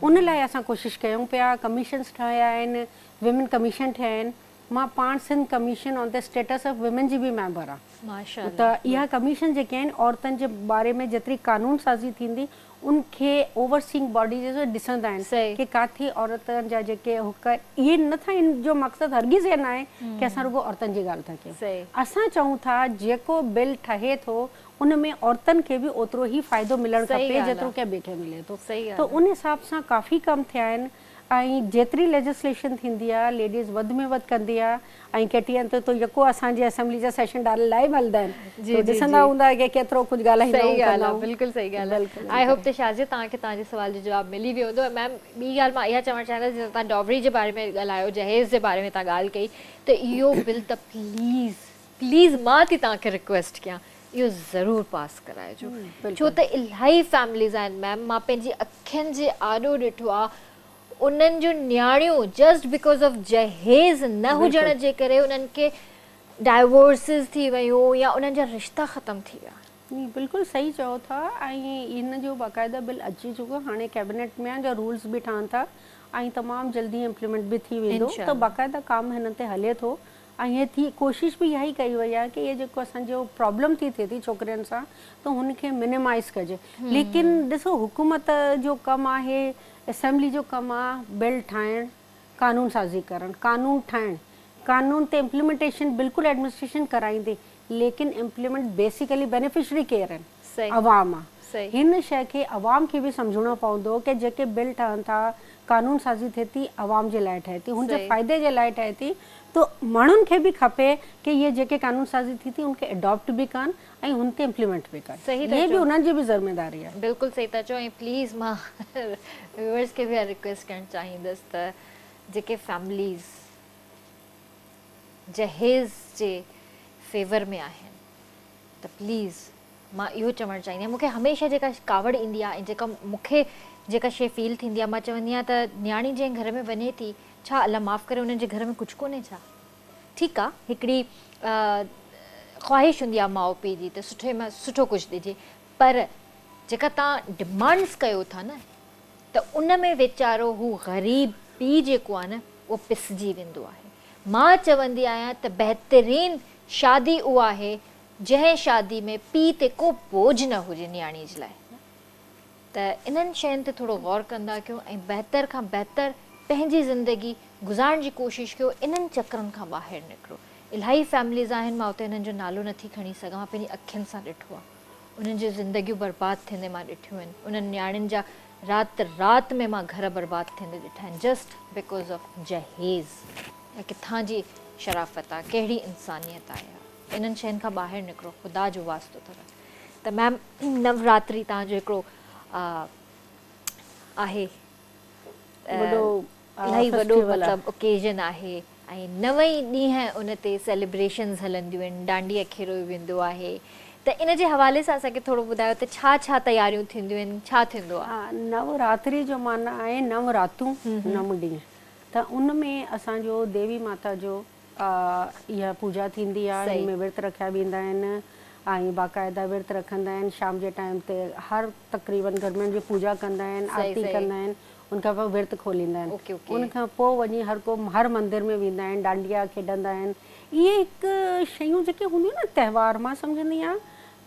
उन लाइ असां कोशिशि कयूं पिया, कमीशन्स ठाहिया आहिनि, विमेन कमीशन ठहिया आहिनि। मां पाण Sindh commission on the status of women जी बि मेंबर आहियां। त इहा कमीशन जेके आहिनि औरतुनि जे बारे में जेतिरी कानून साज़ी थींदी उनखे ओवरसीइंग बॉडी जो ॾिसंदा आहिनि कि काथे औरतुनि जा जेके हुक इहे नथा, इन जो मक़सदु हरगिज़ इहो न आहे कि असां रुगो औरतुनि जी ॻाल्हि था कयूं। असां चऊं था जेको बिल ठहे थो उन में औरतुनि खे बि ओतिरो ई फ़ाइदो मिलणु खपे जेतिरो कंहिं ॿिए खे मिले थो। त उन हिसाब सां काफ़ी कम थिया आहिनि। ऐं जेतिरी लेजिस्लेशन थींदी आहे लेडीज़ वधि में वधि कंदी आहे। ऐं केटीअनि ते तो यको असांजे असेंबली जा सेशन ॾाढा लाइव हलंदा आहिनि, ॾिसंदा हूंदा की केतिरो कुझु ॻाल्हाईंदा आहियूं।
बिल्कुलु सही ॻाल्हि आहे। आई होप त शाज़िया तव्हांखे तव्हांजे सुवाल जो जवाबु मिली वियो हूंदो। मैम ॿी ॻाल्हि मां इहा चवणु चाहींदसि, जीअं तव्हां डॉवरी जे बारे में ॻाल्हायो, जहेज़ जे बारे में तव्हां ॻाल्हि कई, त इहो बिल त प्लीज़ मां थी तव्हांखे रिक्वेस्ट कयां इहो ज़रूरु पास कराइजो, छो त इलाही फैमिलीज़ आहिनि मैम, मां पंहिंजी अखियुनि जे आॾो ॾिठो आहे उन्हनि जूं नियाणियूं जस्ट बिकॉज़ ऑफ जहेज़ न हुजण जे करे उन्हनि खे डाइवोर्सिस थी वियूं या उन्हनि जा रिश्ता ख़तमु थी विया।
बिल्कुलु सही चओ था। ऐं इन जो बाक़ाइदा बिल अची चुको, हाणे कैबिनेट में जा रूल्स बि ठहनि था ऐं तमामु जल्दी इम्प्लीमेंट बि थी वेंदो। त बाक़ाइदा कमु हिन ते हले थो। ऐं हीअ थी कोशिशि बि इहा ई कई वई आहे कि इहे जेको असांजो प्रॉब्लम थी थिए थी छोकिरियुनि सां त हुनखे मिनिमाइज़ कजे। लेकिन ॾिसो हुकूमत जो कमु आहे, असेंबली जो कमु आहे बिल ठाहिणु, कानून साज़ी करणु, कानून ठाहिणु, कानून ते इम्प्लीमेंटेशन बिल्कुलु एडमिनिस्ट्रेशन कराईंदी, लेकिन इम्प्लीमेंट बेसिकली बेनिफिशरी केयर आहिनि, अवाम आहे। हिन शइ खे अवाम खे बि सम्झणो पवंदो कि जेके बिल ठहनि था, कानून साज़ी थिए थी अवाम जे लाइ ठहे थी, हुनजे फ़ाइदे जे लाइ ठहे थी। तो माण्हुनि खे बि खपे कि इहे जेके कानून साज़ी थी थी उनखे एडॉप्ट बि कनि ऐं हुन ते इम्प्लीमेंट बि कनि। इहे बि उन्हनि जी बि ज़िम्मेदारी आहे।
बिल्कुलु सही था चओ। ऐं प्लीज़ मां व्यूअर्स खे बि रिक्वेस्ट करणु चाहींदसि त जेके फैमिलीज़ जहेज़ जे फेवर में आहिनि त प्लीज़ मां इहो चवणु चाहींदी आहियां, मूंखे हमेशह जेका कावड़ ईंदी आहे ऐं जेका मूंखे जेका शइ फील थींदी आहे, मां चवंदी आहियां त न्याणी जंहिं घर में वञे थी, छा अलाह माफ़ु करे उन्हनि जे घर में कुझु कोन्हे छा? ठीकु आहे, हिकिड़ी ख़्वाहिश हूंदी आहे माउ पीउ जी त सुठे में सुठो कुझु ॾिजे, पर जेका तव्हां डिमांड्स कयो था न त उन में वीचारो हू ग़रीब पीउ जेको आहे न उहो पिसजी वेंदो आहे। मां चवंदी आहियां त बहितरीनु शादी उहा आहे जंहिं शादी में पीउ ते को बोझ न हुजे न्याणी जे लाइ। त इन्हनि शयुनि ते थोरो गौर कंदा कयो ऐं बहितर खां बहितर पंहिंजी ज़िंदगी गुज़ारण जी कोशिशि कयो, इन्हनि चक्रनि खां ॿाहिरि निकिरो। इलाही फैमिलीज़ आहिनि, मां उते हिननि जो नालो नथी खणी सघां, मां पंहिंजी अखियुनि सां ॾिठो आहे, उन्हनि जी ज़िंदगियूं बर्बादु थींदे मां ॾिठियूं आहिनि, उन्हनि न्याणियुनि जा राति में मां घर बर्बादु थींदे ॾिठा आहिनि जस्ट बिकॉज़ ऑफ जहेज़। या किथां जी शराफ़त आहे, कहिड़ी इंसानियत आहे। इन्हनि शयुनि खां ॿाहिरि निकिरो, ख़ुदा जो वास्तो अथव। त मैम नवरात्रि तव्हांजो हिकिड़ो आहे इलाही वॾो मतिलबु ओकेजन आहे ऐं 9 ॾींहं उन ते सेलिब्रेशन्स हलंदियूं आहिनि, डांडिया खेॾियो वेंदो आहे। त इन जे हवाले सां असांखे थोरो ॿुधायो त छा छा तयारियूं थींदियूं आहिनि, छा थींदो आहे?
नवरात्रि जो माना आहे 9 रातूं 9 ॾींहं। त उन में असांजो देवी माता जो इहा पूजा थींदी आहे, हिन में विर्त रखिया वेंदा आहिनि ऐं बाक़ाइदा विर्त रखंदा आहिनि। शाम जे टाइम ते हर तक़रीबन घर में जी पूजा कंदा आहिनि, आरती कंदा आहिनि, उनखां पोइ विर्त खोलींदा आहिनि। उनखां पोइ वञी हर मंदर में वेंदा आहिनि, डांडिया खेॾंदा आहिनि। इहे हिकु शयूं जेके हूंदियूं न त्योहार, मां सम्झंदी आहियां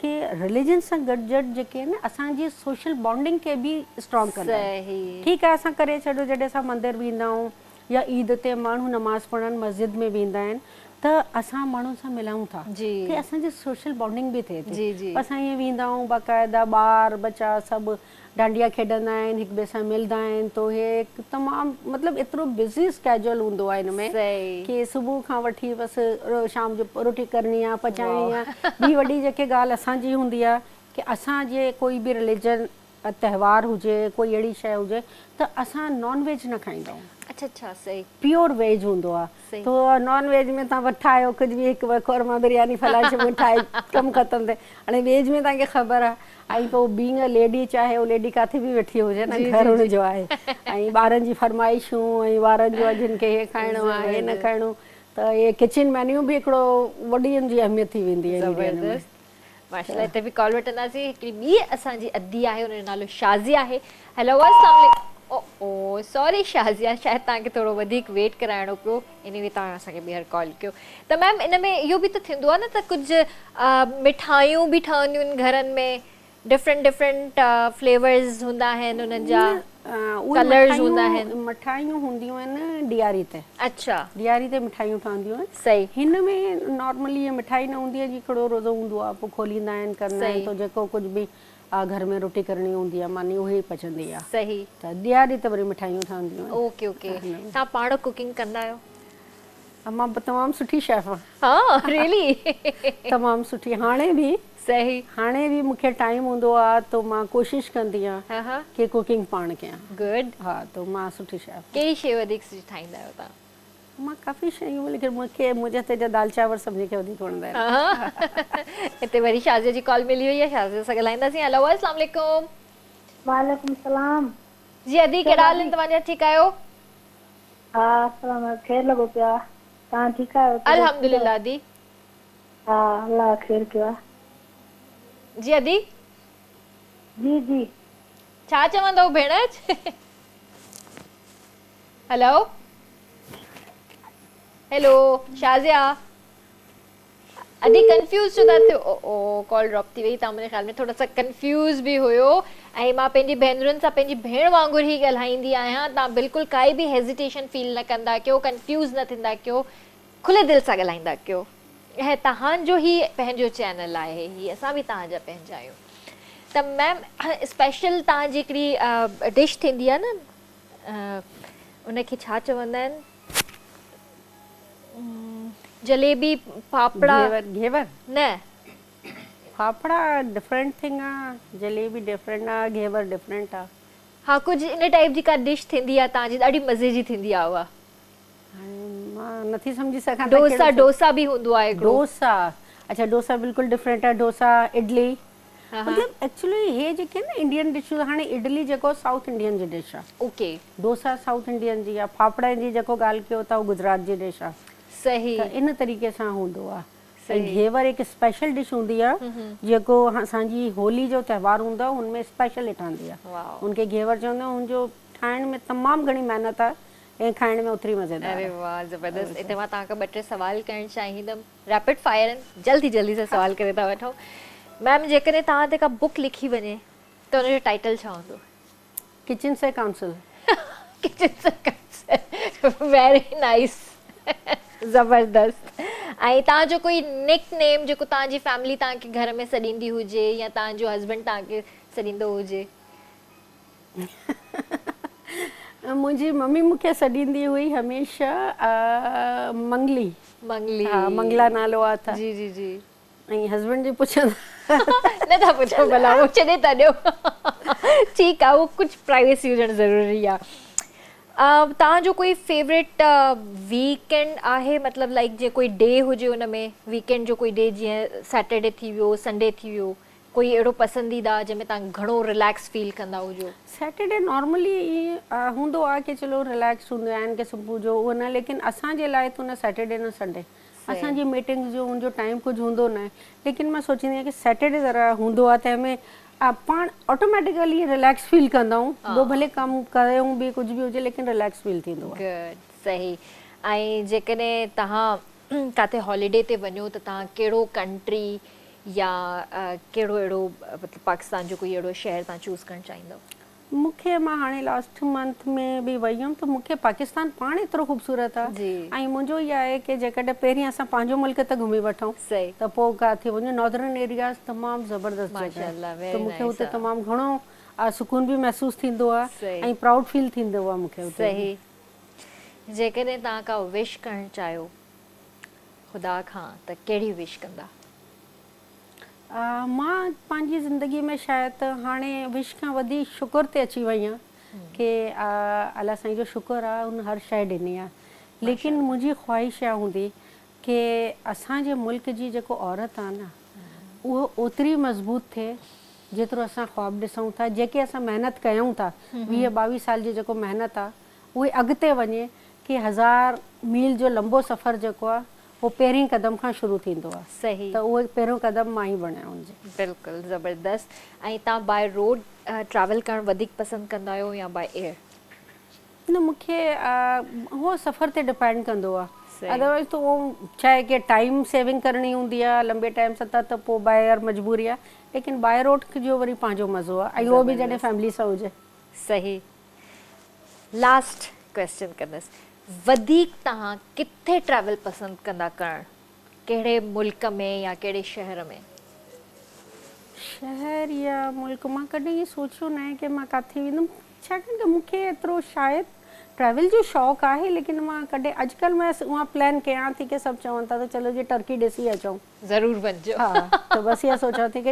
कि रिलीजन सां गॾिजट जेके आहिनि असांजी सोशल बॉन्डिंग खे बि स्ट्रॉन्ग कंदा आहिनि। ठीकु आहे, असां करे छॾियो जॾहिं असां मंदर वेंदा आहियूं या ईद ते माण्हू नमाज़ पढ़णु मस्जिद में वेंदा आहिनि, त असां माण्हुनि सां मिलूं था कि असांजी सोशल बॉन्डिंग बि थिए थी। असां ईअं वेंदा आहियूं बाक़ाइदा ॿार बच्चा सभु डांडिया खेॾंदा आहिनि, हिक ॿिए सां मिलंदा आहिनि। तो हे तमामु मतिलबु एतिरो बिज़ी स्केड्यूल हूंदो आहे हिन में कि सुबुह खां वठी बसि शाम जो रोटी करणी आहे, पचाइणी आहे। ॿी वॾी जेके ॻाल्हि असांजी हूंदी आहे कि असां जे कोई बि रिलीजन त्योहार हुजे, कोई अहिड़ी शइ हुजे त असां नॉन वेज न खाईंदा आहियूं।
अच्छा सही,
प्योर वेज हूंदो आहे। तो नॉन वेज में तव्हां ठाहियो कुझु बि हिकु क़ौरमा बिरयानी फलाणे में ठाहे कमु ख़तमु थिए। हाणे वेज में तव्हांखे ख़बर आहे ऐं पोइ बीइंग अ लेडी चाहे उहो लेडी किथे बि वेठी हुजे न, घर हुनजो आहे ऐं ॿारनि जी फरमाइशूं ऐं ॿारनि जो जिन खे हे खाइणो आहे हे न खाइणो, त इहे किचन मेन्यू बि हिकिड़ो वॾी जी अहमियत थी वेंदी आहे।
माशाल्लाह, हिते बि कॉल वठंदासीं। हिकिड़ी ॿी असांजी अदी आहे, हुनजो नालो शाज़िया आहे। हेलो अस्सलाम वालेकुम। ओ सॉरी शाज़िया, शायदि तव्हांखे थोरो वधीक वेट कराइणो पियो, इन में तव्हां असांखे ॿीहर कॉल कयो। त मैम इन में इहो बि त थींदो आहे न त कुझु मिठाइयूं बि ठहंदियूं आहिनि घरनि में, डिफरेंट फ्लेवर्स हूंदा आहिनि, हुननि जा कलर्स हूंदा आहिनि।
मिठाइयूं हूंदियूं आहिनि ॾियारी ते।
अच्छा,
ॾियारी ते मिठाइयूं ठहंदियूं आहिनि।
सही।
हिन में नॉर्मली इहा मिठाई न हूंदी आहे, हिकिड़ो रोज़ो हूंदो आहे, पोइ खोलींदा आहिनि, कंदा आहिनि, तो जेको कुझु बि घर में रोटी करणी हूंदी आहे मानी उहे ई पचंदी आहे।
सही।
त ॾियारी ते वरी मिठाइयूं ठहंदियूं आहिनि।
Okay okay. तव्हां पाण कुकिंग कंदा आहियो?
मां तमामु सुठी शेफ आहियां।
हाँ रियली?
तमामु सुठी। हाणे बि
सही,
हाणे बि मूंखे टाइम हूंदो आहे त मां कोशिशि कंदी आहियां कि कुकिंग पाण कयां।
गुड।
हा, त मां सुठी शेफ।
कहिड़ी शइ वधीक सुठी ठाहींदा आहियो तव्हां?
मां काफ़ी शयूं, लेकिन मूंखे मुंहिंजे हथ जा दाल चांवर सभिनी खे वधीक वणंदा आहिनि।
हिते वरी शाज़िया जी कॉल मिली हुई आहे, शाज़िया सां ॻाल्हाईंदासीं। हेलो अस्सलाम वालेकुम।
वालेकुम सलाम।
जी अदी, कहिड़ा हाल आहिनि तव्हांजा? ठीकु आहियो?
हा सलाम, ख़ैर लॻो पिया। तव्हां ठीकु आहियो?
अल्हम्दुलिल्लाह अदी।
हा, अल्लाह ख़ैर कयो आहे।
जी अदी।
जी जी।
छा चवंदव भेण? Hello hello Shazia. अदी कंफ्यूज छो था थियो? ओ कॉल ड्रॉप थी वई। तव्हां मुंहिंजे ख़्याल में थोरा सा कंफ्यूज बि हुयो। ऐं मां पंहिंजी भेनरुनि सां पंहिंजी भेण वांगुरु ई ॻाल्हाईंदी आहियां। तव्हां बिल्कुलु काई बि हेज़िटेशन फील न कंदा कयो, कंफ्यूज न थींदा कयो, खुले दिलि सां ॻाल्हाईंदा कयो। ऐं तव्हांजो ई पंहिंजो चैनल आहे, हीअ असां बि तव्हांजा पंहिंजा आहियूं। त मैम स्पेशल तव्हांजी हिकिड़ी डिश थींदी आहे न, उनखे छा चवंदा आहिनि? जलेबी फाफड़ा।
घेवर
न,
फाफड़ा डिफरेंट थिंग आहे, जलेबी डिफरेंट आहे, घेवर डिफरेंट आहे।
हाँ, कुझु इन टाइप जी का डिश थींदी आहे तव्हांजी, ॾाढी मज़े जी थींदी आहे उहा।
मां नथी सम्झी सघां।
डोसा बि हूंदो आहे हिकिड़ो।
डोसा, अच्छा डोसा बिल्कुलु डिफरेंट आहे। डोसा, इडली, मतिलबु एक्चुअली हे जेके न इंडियन डिशूं, हाणे इडली जेको साउथ इंडियन जी डिश आहे।
ओके।
डोसा साउथ इंडियन जी आहे। फाफड़ा जी जेको ॻाल्हि कयो था उहो गुजरात जी डिश आहे।
सही।
त इन तरीक़े सां हूंदो आहे। ऐं घेवर हिकु स्पेशल डिश हूंदी आहे जेको असांजी होली जो त्योहार हूंदो आहे हुनमें स्पेशल ठहंदी आहे। हुनखे घेवर चवंदा आहियूं। हुनजो ठाहिण में तमामु घणी महिनत आहे ऐं खाइण में ओतिरी मज़ेदार।
अरे वाह, ज़बरदस्त। हिते मां तव्हांखां ॿ टे सवाल करणु चाहींदमि, रैपिड फायर आहिनि, जल्दी जल्दी सां सवाल करे था वठूं। मैम जेकॾहिं तव्हां ते का बुक लिखी वञे त हुनजो टाइटल छा हूंदो?
किचन से काउंसिल।
किचन से काउंसिल, वेरी नाइस, ज़बरदस्त। ऐं तव्हांजो कोई निक नेम जेको तव्हांजी फैमिली तव्हांखे घर में सॾींदी हुजे या तव्हांजो हस्बैंड तव्हांखे सॾींदो हुजे?
मुंहिंजी मम्मी मूंखे सॾींदी हुई हमेशह मंगली।
मंगली,
हा, मंगला नालो आहे।
जी जी जी।
ऐं हस्बैंड जी पुछंदा
नथा पुछो भला, उहो छॾे था ॾियो। ठीकु आहे, उहो कुझु प्राइवेसी हुजणु ज़रूरी आहे। तव्हांजो कोई फेवरेट वीकेंड आहे, मतिलबु लाइक जीअं कोई डे हुजे हुन में, वीकेंड जो कोई डे, जीअं सैटरडे थी वियो, संडे थी वियो, कोई अहिड़ो पसंदीदा जंहिंमें तव्हां घणो रिलैक्स फील कंदा हुजो?
सैटरडे नॉर्मली हूंदो आहे कि चलो रिलैक्स हूंदा आहिनि कि सुबुह जो उहो न, लेकिन असांजे लाइ त न सैटरडे न संडे असांजी मीटिंग्स जो उनजो टाइम कुझु हूंदो न आहे। लेकिन मां सोचींदी आहियां कि सैटरडे ज़रा हूंदो आहे, तंहिंमें पाण ऑटोमेटिकली रिलैक्स फील कंदा आहियूं। ॿियो भले कमु कयूं बि कुझु बि हुजे, लेकिन रिलैक्स फील थींदो आहे।
गुड, सही। ऐं जेकॾहिं तव्हां किथे हॉलीडे ते वञो त तव्हां कहिड़ो कंट्री या कहिड़ो अहिड़ो मतिलबु पाकिस्तान जो कोई अहिड़ो शहर तव्हां चूज़ करणु चाहींदव?
मूंखे मां हाणे लास्ट मंथ में बि वई हुयमि त मूंखे पाकिस्तान पाण एतिरो ख़ूबसूरत आहे ऐं मुंहिंजो इहा आहे की जेकॾहिं पहिरीं असां पंहिंजो मुल्क त घुमी वठूं त पोइ किथे वञूं। नॉर्दर्न एरियाज़ तमामु ज़बरदस्त जॻह आहे, त मूंखे हुते तमामु घणो सुकून बि महसूसु थींदो आहे ऐं प्राउड फील थींदो आहे मूंखे हुते।
सही। जेकॾहिं तव्हां का विश करणु चाहियो ख़ुदा खां त कहिड़ी विश कंदा?
मां पंहिंजी ज़िंदगी में शायदि हाणे विश खां वधीक शुक्र ते अची वई आहियां की अलाह साईं जो शुक्र आहे उन हर शइ ॾिनी आहे। लेकिन मुंहिंजी ख़्वाहिश इहा हूंदी की असांजे मुल्क जी जेको औरत आहे न उहो ओतिरी मज़बूत थिए जेतिरो असां ख़्वाबु ॾिसूं था, जेके असां महिनत कयूं था 20-22 साल जी जेको महिनत आहे उहे अॻिते वञे कि 1000 मील जो लंबो सफ़र जेको आहे वो पहिरीं क़दम खां शुरू थींदो आहे।
सही।
त उहो पहिरियों क़दम मां ई बणिया हुजे।
बिल्कुलु ज़बरदस्त। ऐं तव्हां बाय रोड ट्रैवल करणु वधीक पसंदि कंदा आहियो या बाय एयर?
न मूंखे उहो सफ़र ते डिपेंड कंदो आहे। अदरवाइज़ त उहो छा की टाइम सेविंग करणी हूंदी आहे लंबे टाइम सां त पोइ बाय एयर मजबूरी आहे, लेकिन बाय रोड जो वरी पंहिंजो मज़ो आहे ऐं उहो बि जॾहिं फैमिली सां हुजे।
सही। लास्ट क्वेश्चन कंदसि, वधीक तव्हां किथे ट्रैवल पसंदि कंदा करणु? कहिड़े मुल्क में या कहिड़े शहर में?
शहर या मुल्क मां कॾहिं इहो सोचियो न आहे की मां किथे वेंदुमि, छाकाणि त मूंखे एतिरो शायदि ट्रैवल जो शौक़ु आहे, लेकिन मां कॾहिं अॼुकल्ह मैं उहा प्लान कयां थी की सभु चवनि था त चलो जी टर्की ॾिसी अचूं।
ज़रूरु वञिजो।
हा, त बसि इहा सोचां थी की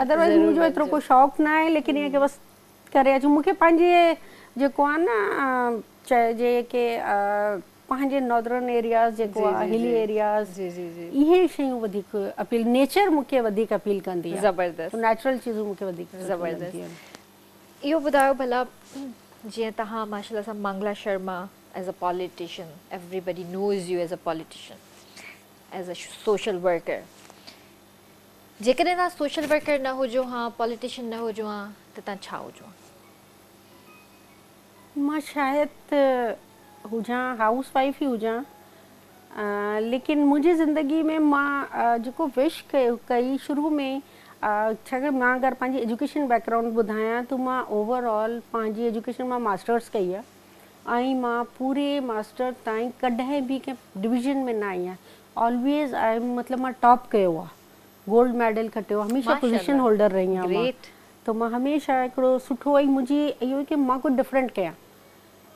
अदरवाइज़ मुंहिंजो एतिरो को शौक़ु न आहे, लेकिन ईअं की बसि करे अचूं। मूंखे पंहिंजे जेको आहे न चइजे की पंहिंजे नॉर्दर्न एरियाज़ जेको आहे हिली एरियाज़ इहे शयूं वधीक अपील, नेचर मूंखे वधीक अपील कंदी आहे।
ज़बरदस्त।
नेचुरल चीज़ूं मूंखे वधीक
ज़बरदस्त। इहो ॿुधायो भला, जीअं तव्हां माशाल्लाह सां Mangla Sharma as a politician, everybody knows you as a politician, as a social worker, जेकॾहिं तव्हां सोशल वर्कर न हुजो हा, पॉलिटिशियन न हुजो हा, त तव्हां छा हुजो?
मां शायदि हुजां हाउस वाइफ ई हुजां, लेकिन मुंहिंजी ज़िंदगी में मां जेको विश कई शुरू में, छाकाणि मां अगरि पंहिंजी एजुकेशन बैकग्राउंड ॿुधायां त मां ओवरऑल पंहिंजी एजुकेशन मां मास्टर्स कई आहे ऐं मां पूरे मास्टर ताईं कॾहिं बि कंहिं डिवीज़न में न आई आहियां। ऑलवेज़ आई मतिलबु मां टॉप कयो आहे, गोल्ड मेडल खटियो आहे, हमेशह पोजीशन होल्डर रही आहियां। त मां हमेशह हिकिड़ो सुठो, ऐं मुंहिंजी इहो की मां कुझु डिफरेंट कयां।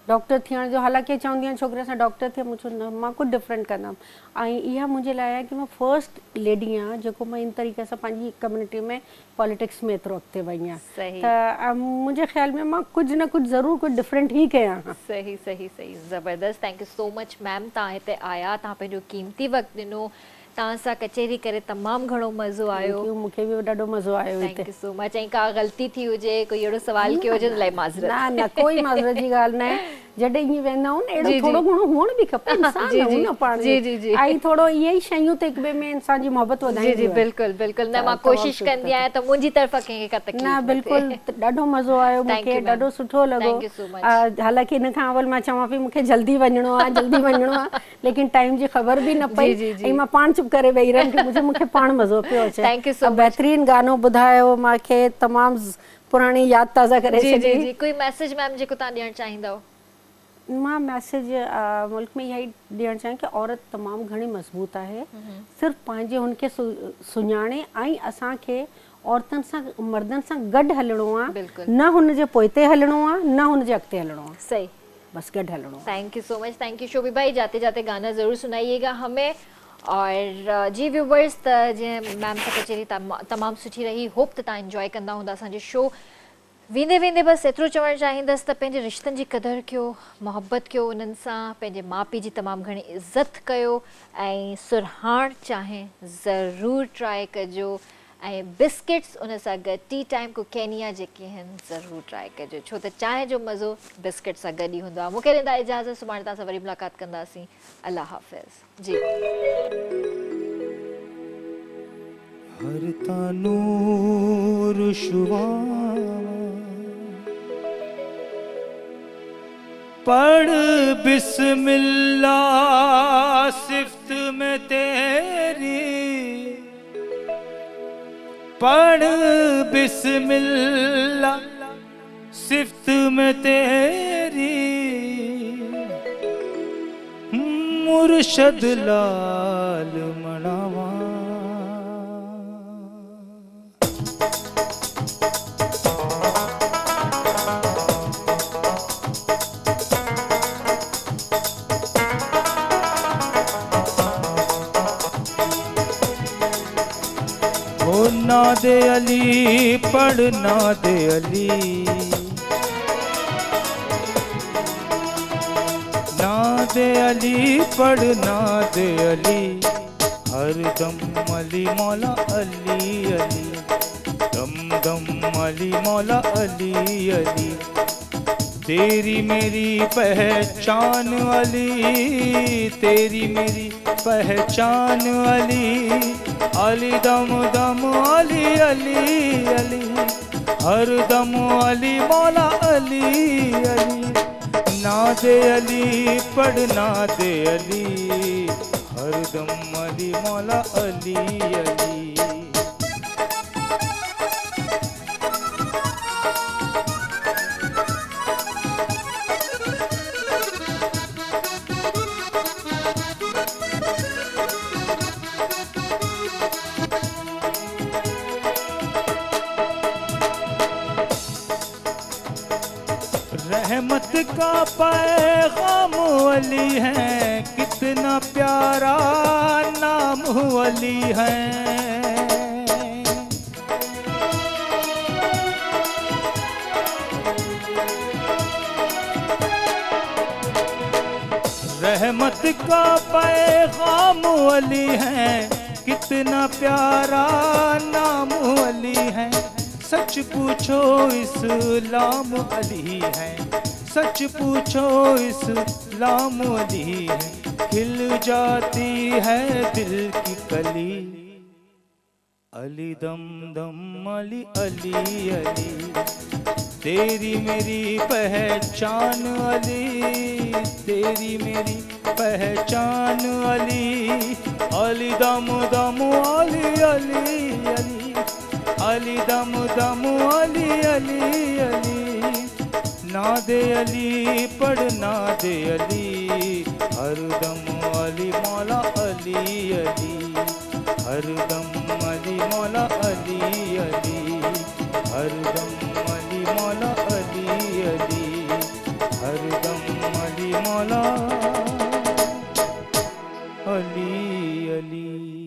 डॉक्टर थियण जो हालांकि चवंदी आहिनि छोकिरे सां डॉक्टर थिए, मुंहिंजो न, मां कुझु डिफरेंट कंदमि। ऐं इहा मुंहिंजे लाइ आहे की मां फर्स्ट लेडी आहियां जेको मां इन तरीक़े सां पंहिंजी कम्युनिटी में पॉलिटिक्स में एतिरो अॻिते वई आहियां। त मुंहिंजे ख़्याल में मां कुझु न कुझु ज़रूरु कुझु डिफरेंट ई कयां।
सही सही सही, ज़बरदस्त। Thank you so much ma'am, तव्हां हिते आया, तव्हां पंहिंजो क़ीमती वक़्तु ॾिनो, तव्हां सां कचहरी करे तमामु घणो मज़ो आयो।
मूंखे बि ॾाढो मज़ो आयो।
Thank you so much. ऐं का ग़लती थी हुजे, कोई अहिड़ो सवाल कयो हुजे त इलाही माज़रत।
न न, कोई माज़रत जी ॻाल्हि न आहे। जॾहिं ईअं वेंदा आहियूं न, अहिड़ो थोरो घणो हुअण बि खपे ऐं थोरो इहे ई शयूं त हिक ॿिए में इंसान जी मोहबत वधाईंदियूं।
जी बिल्कुलु बिल्कुलु। न, मां कोशिशि कंदी आहियां त मुंहिंजी तरफ़ां कंहिंखे का तकलीफ़
न, बिल्कुलु ॾाढो मज़ो आयो, मूंखे ॾाढो सुठो लॻो। हालांकि इन खां अवल मां चवां पई मूंखे जल्दी वञिणो आहे, लेकिन टाइम जी ख़बर बि न पई ऐं मां पाण चुप करे वेही रहियमि, मूंखे पाण मज़ो पियो अचे।
Thank you so much.
बहितरीन गानो ॿुधायो मूंखे, तमामु पुराणी यादि ताज़ा करे छॾी।
कोई मैसेज मैम जेको तव्हां ॾियणु चाहींदव?
मां मैसेज मुल्क में इहा ई ॾियणु चाहियां की औरत तमामु घणी मज़बूत आहे, सिर्फ़ु पंहिंजे हुनखे सुञाणे ऐं असांखे औरतुनि सां मर्दनि सां गॾु हलणो आहे, न हुनजे पोइते हलणो आहे, न हुनजे अॻिते हलणो आहे।
सही,
बस गॾु हलणो आहे।
Thank you so much. Thank you Shobhi भाई। जाते जाते गाना ज़रूर सुनाइएगा हमें। और जी व्यूवर्स, त जीअं मैम सां कचहरी तमामु सुठी रही, होप त तव्हां इंजॉय कंदा हूंदा असांजो शो। वेंदे वेंदे बसि एतिरो चवणु चाहींदसि त पंहिंजे रिश्तनि जी क़दुरु कयो, मोहबत कयो उन्हनि सां, पंहिंजे माउ पीउ जी तमामु घणी इज़त कयो ऐं सुरहाइणु चाहे ज़रूरु ट्राए कजो, ऐं बिस्किट्स उन सां गॾु टी टाइम कुकेनिया जेके आहिनि ज़रूरु ट्राए कजो, छो त चांहि जो मज़ो बिस्किट सां गॾु ई हूंदो आहे। मूंखे ॾींदा इजाज़त, सुभाणे तव्हां सां वरी मुलाक़ात कंदासीं। अल्लाह हाफ़िज़ जी।
हर तानूर शुआ पढ़ बिस्मिल्लाह सिफ्त में तेरी, पढ़ बिस्मिल्लाह सिफ्त में तेरी मुर्शद लाल मनावा। नादे अली पढ़ नादे अली, नादे अली पढ़ नादे अली, हर दम अली मौला अली अली, दम दम अली मौला अली अली। तेरी मेरी पहचान अली, तेरी मेरी पहचान अली, अली दम दम अली अली अली, हर दम अली मौला अली अली। नादे अली पढ़ नादे अली, हर दम अली मौला अली अली। रहमत का पैगाम अली है, कितना प्यारा नाम अली है। रहमत का पैगाम अली है, कितना प्यारा नाम अली है। सच पूछो इस्लाम अली है, सच पूछो इस्लाम अली है। खिल जाती है दिल की कली, अली दम दम अली अली अली। तेरी मेरी पहचान अली, तेरी मेरी पहचान अली, अली दम दम अली अली अली, अली दम दम अली अली अली। नादे अली पढ़ नादे अली, हर दम अली मौला अली अली, हर दम अली मौला अली अली, हर दम अली मौला अली अली, हर दम अली मौला अली अली।